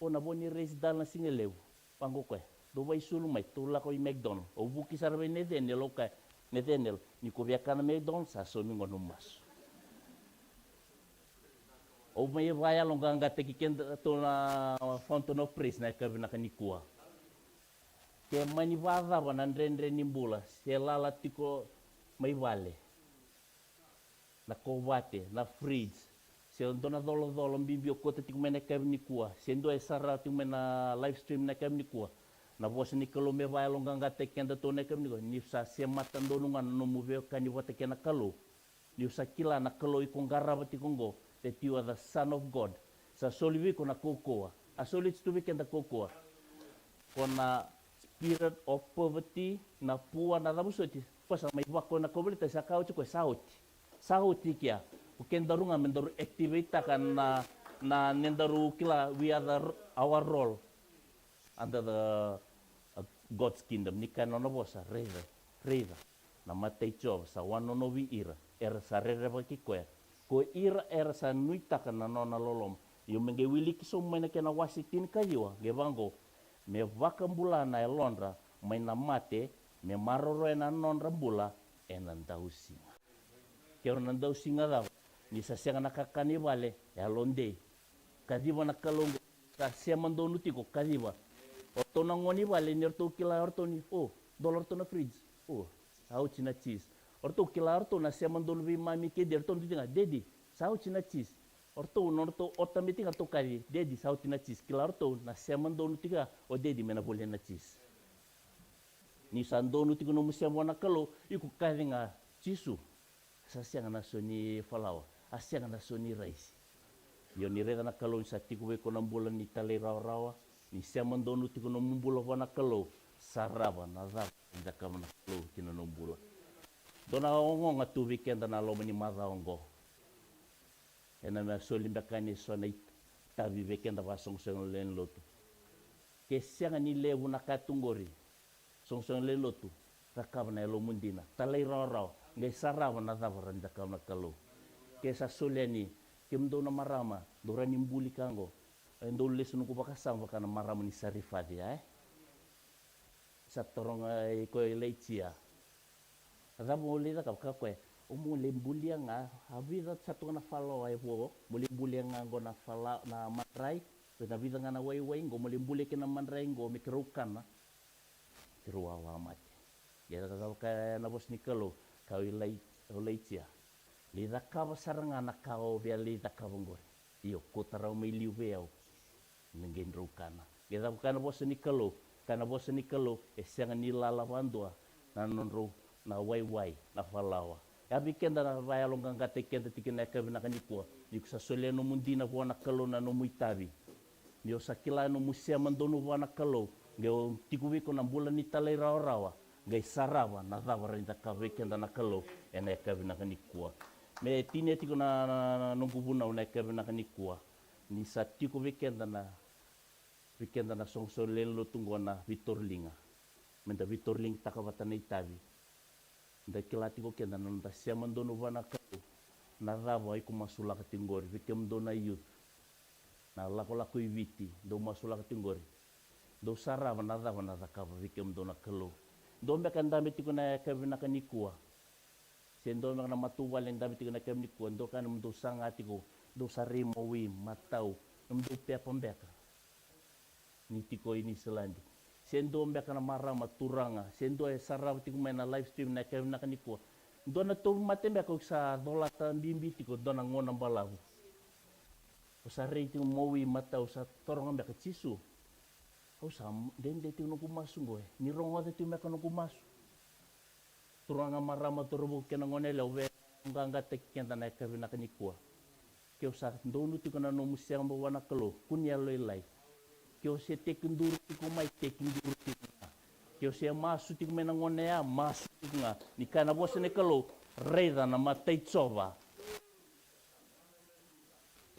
ona boni race dal na singeleu pango koya do vai sulu mai to la ko i McDonald o buki sarbe ne denel oka ne denel ni ko via kana McDonald sa so mi ngono mas o mai vai alonganga te kikenda to na Fountain of Praise na kabina kanikua ke mani vada wana ndrendre nimbula se lala tiko mai vale na kovate na fridge se ndona dolo mbibio kota tiko mena kanikua se ndo e sara tiko mena live stream na kanikua na vosa ni kalo me vai alonganga te kenda to na kanikua ni sa se mata ndonunga no move kani vata kena kalo ni sa kila na kalo ikongara tiko ngo that you are the son of God. Sa solivi kona kokoa. A solid to kenda kokoa. Kona spirit of poverty na pua na damusoti. Pasa mai wako na kobrita sa kauti ko sauti. Sauti kia. Ukenda runga mendaru activate kan na nendaru kila we are our role under the God's kingdom. Nika no bosa reza. Na matei job sa wano no vi ira. Era sa rere baki koe. Ko ira era sa nuitaka na nona lolom. Yo menge wili kiso mena kena wasitin kayua. Gevango, me vakambula na elondra, mai na mate, me maroro na nonra bula, nandau singa. Kero nandau singa daw, ni sa siya na kakanibale, alonde. Kadiba na kalongo, sa siya mandonu tiko, kadiba. Orto na ngoni bale, nirto kila orto ni, oh, dollar to na fridge, oh, auchi na cheese. Orto kila orto na siya mandonu vi mami ke orto ndinga dedi sauti na cheese orto norto otameti ka tokari dedi sauti na cheese kila orto na siya mandonu tiga o dedi mena boleh na cheese ni sandonu tiga no musia mona kalo iku karinga chisu sa siya na soni falawa asia na soni rice yo ni reda na kalo sa tiku we ko nambulan ni tale rawa ni siya mandonu tiga no mumbula wana kalo sarava na za inda kama na kalo kina no mbula dona ongo nga tu weekend na lo mani maza ongo ena me soli mbakani so na tavi weekend va songsong len lotu ke sianga ni levu na katungori songsong len lotu rakab na lo mundina talai roro ngai sarava na zavara nda kama kalo ke sa soleni kim do na marama dorani mbuli kango endo lesunu ko bakasam kana marama ni sarifadi sa toronga ko leitia Ramu lida kapka kwe, mule mbulia nga, havida satu na falo ay po, mule mbulia nga ngo na fala na matray, na vida nga na way ngo mule mbulia kina mandray ngo mikrukan na, kiruawa mati. Ya kapka na bos nikalo, kau ilaitia. Lida kaba saranga na kau via lida kabongor. Iyo kotarau may liweo, nangin rukana. Ya kapka na bos nikalo, kana bos nikalo, esang nilalawandua, na nonro na wai na falawa ya bikenda na vai alonganga te kenda tikina kabina kanikua ni kusa sole no mundina wana kalo na no muitavi ni osakila no musia mandono wana kalo ngeo tikuwiko na mbula ni talai rawa ngai sarawa na davara inda kawekenda na kalo ena kabina kanikua me tine tiku na nungubuna una kabina kanikua ni satiku weekenda na songsole lo tungwana Vitorlinga menda Vitorling takawata na itavi da kilati ko kenda nanda siya mandono wana kalo na rava ay kumasula katingori vikem dona youth na lako iviti do masula katingori do sarava na rava na zakava vikem dona kalo do mbeka ndame tiko na kabina kanikua sendo na matuwal ndame tiko na kanikua do kan mdo sanga tiko do sarimo wi matau mdo pepa mbeka ni tiko ini selandi sendo mbeka na marama turanga sendo e sarau tiku main na live stream na kevna kanikua dona to matembe ko sa dolata bimbi tiko dona ngona balau usa rating mowi mata usa torong mbeka chisu usa dende tiku no kumasu ngoe ni rongo de tiku mbeka no kumasu turanga marama turubu kena ngone lewe nganga tekenda na kevna kanikua Keo sa ndonu tiko na no musea mo wana kalo. Kuni alo ilai. Keo se te kinduru tiko mai te kinduru tiko nga. Keo se masu tiko mena ngonea masu tiko nga. Ni kana wose ne kalo. Reida na matai tsova.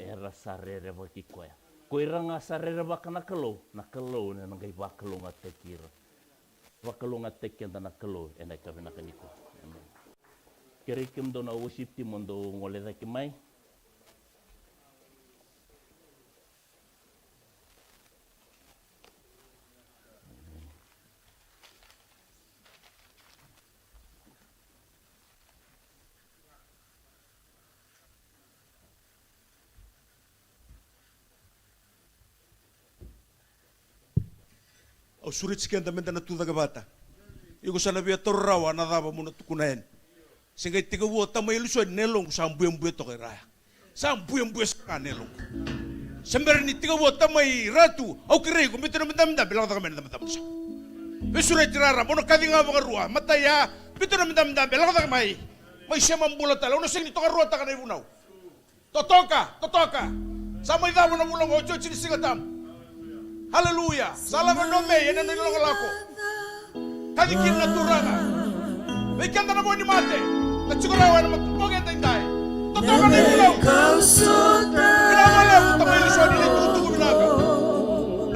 Era sarere waki koea. Koe ranga sarere waka na kalo ne nangai wakalo nga te kira. Wakalo nga te kenda na kalo e nei kawina kaniko. Amen. Kere kim do na worship team ondo ngole da ki mai. O surit sekian teman tanah tu daga bata. Iku sana biar terrawa nadaba muna tukunain. Sehingga tiga buat tamai lusuan nelong sambuem buat tokai raya. Sambuem buat sekan nelong. Sembarani tiga buat tamai ratu. Au kira iku betul betul bilang tak main teman-teman sah. Besurat cerara mono kadinga mengarua mata ya betul betul bilang tak mai. Mai siapa membulat tala. Ono sini tokai ruat tak ada ibu nau. Totoka. Sama itu mana bulang ojo ciri singatam. Haleluya. Salam nome yana nilo lako. Kadi kinna turanga. Weekend na mo ni mate. Tachukura wa na magpoge taytay. Totoo na ulo. Kinamala ko tamay lisod ni tutu ko binaga.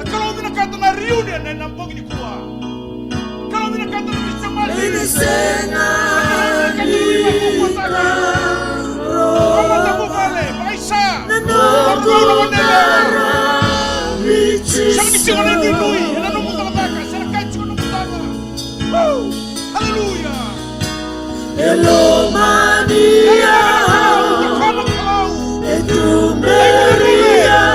Nakalaw binakato na reunion na nampog ni kuwa. Nakalaw binakato na bisamali. Inisena Siapa yang dilui? Yang nak muda mereka, silakan cuba mutama. Haleluya. Hello Maria. Itu Maria.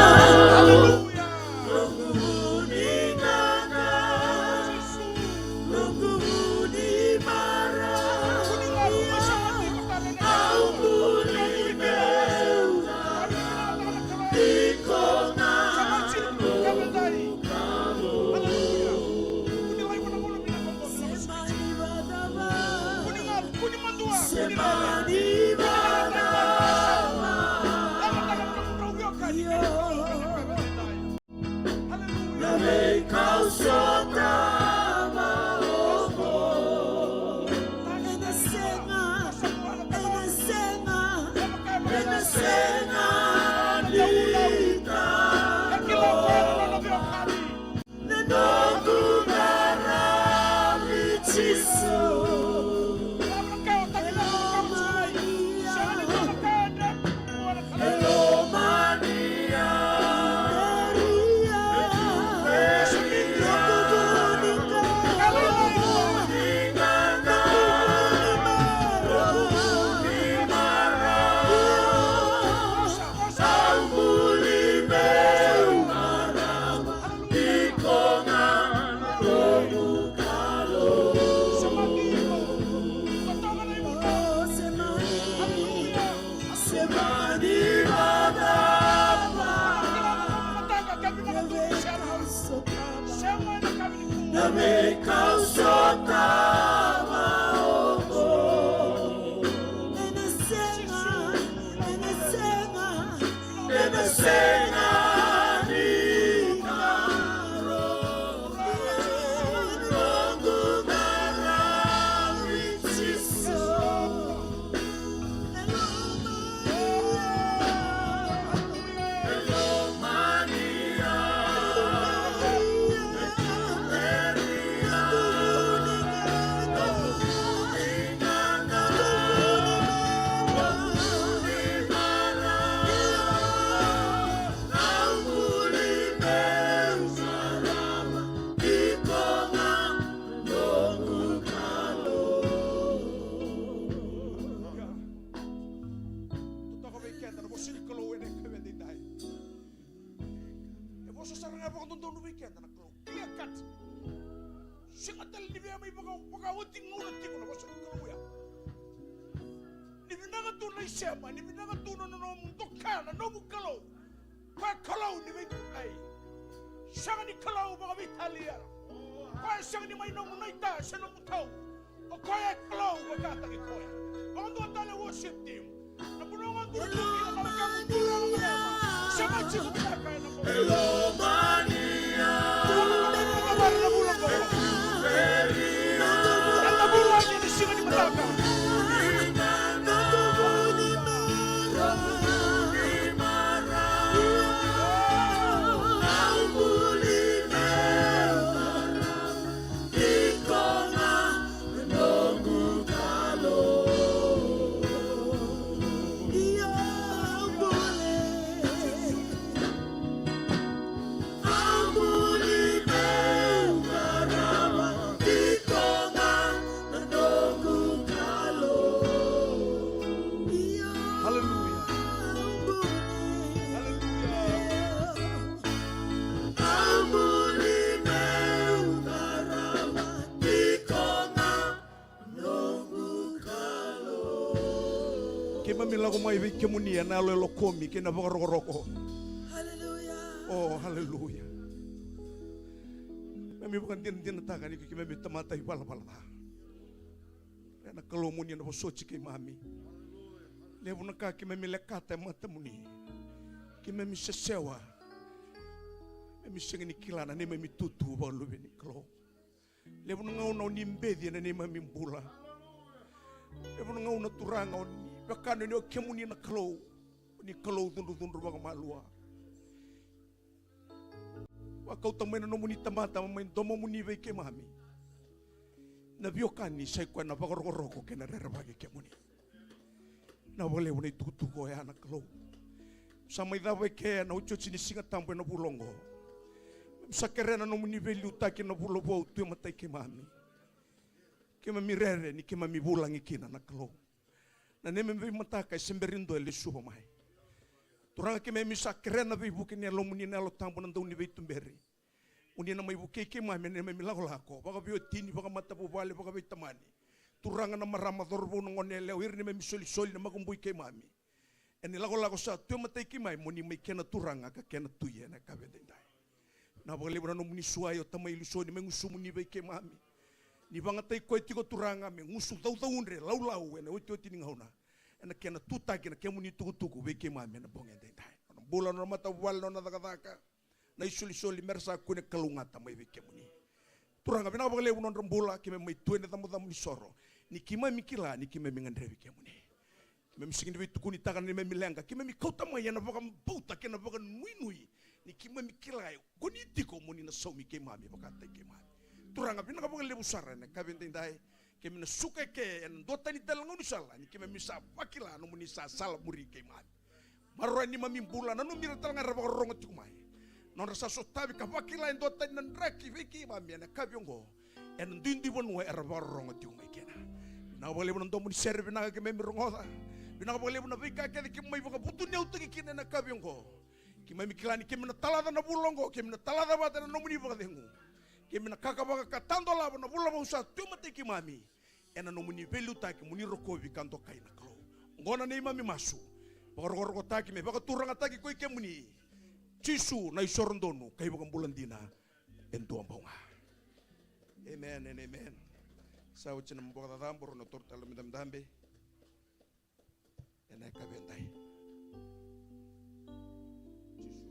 Haleluya. Lungguhuni naga. Lungguhuni marah. Ampuni beula. Ikona. Worship team. Na punongan Milago mai vi kemunia na lo komi ke na roko. Oh hallelujah. Mami bukan din taga ni ke mami tamata i bala. Na kalomuni na bosochi ke mami. Levo na ka ke mami lekata mata muni. Ke mami sesewa. Mami sengeni kilana ne mami tutu ba lo beni klo. Levo na ngau ni mbedi na ne mami mbula. Levo na ngau na turanga bakano ni kemuni na klo ni klo tundu bang malua wa kau tamena no muni tamata main domo muni ve ke mami na biokani sai kwa na bagoroko ke na rerba ke kemuni na wale woni tutu ko ya na klo sama ida ve ke na ucho chini singa tambo na bulongo sakerena no muni ve luta ke na bulobo tu matai ke mami rere ni ke mami bulangi kina na klo na neme me mataka semberindo ele suho mai turanga ke me misa krena be buke ne lo muni na lo tambo na ndoni be tumberi uni na mai buke ke mai me me lago lako baga bio tini baga mata bo vale baga be tamani turanga na marama dorbo no ngone le wirni me misoli soli na magumbui ke mami eni lago sa tu mata ke mai muni me kena turanga ka kena tuye na ka bedendai na baga le no muni suayo tamai lusoni me ngusu muni be ke mami ni banga tai koe tiko turanga me ngusu tau unre lau ena oti ni ngauna ena kena tuta kena kemuni tuku be ke mami na bonge dai bola no mata wal no na daka na isuli mersa kune kalungata mai be kemuni turanga bina bale unon rembola ke me tuene tamu ni soro ni kima mikila ni kima mingandre be kemuni me misingin be tukuni takan ni me milenga kima mi kota mai na baka bauta kena baka nui ni kima mikila kuni tiko muni na so mi ke mami baka tai ke mami turanga bina kabang lebu sarane kabintin dai kemina suka ke en dota ni talangu ni sala ni kemina misa pakila no muni sa sala muri ke man marwa ni mami bula nanu mira talanga raba rongo tikumai non rasa so tabi ka pakila en dota ni ndraki viki mami na kabyongo en dindi wonu raba rongo tikumai kena na bole bon ndo muni serve na ke memi rongo bina bole bon vika ke ki mai baka butu ne utu ki na kabyongo ki mami kilani kemina talada na bulongo kemina talada bata na no muni baka dengu kemina kakabaka katando labo na bula usa tumate ki mami ena no muni velu taki muni rokovi kanto kaina klo ngona ne mami masu bagorgo taki me baka turanga taki ko ke muni chisu na isorondonu kai baka bulandina ento ambonga amen and amen sa uchina mboga damboro no tortalo midam dambe ena kabendai chisu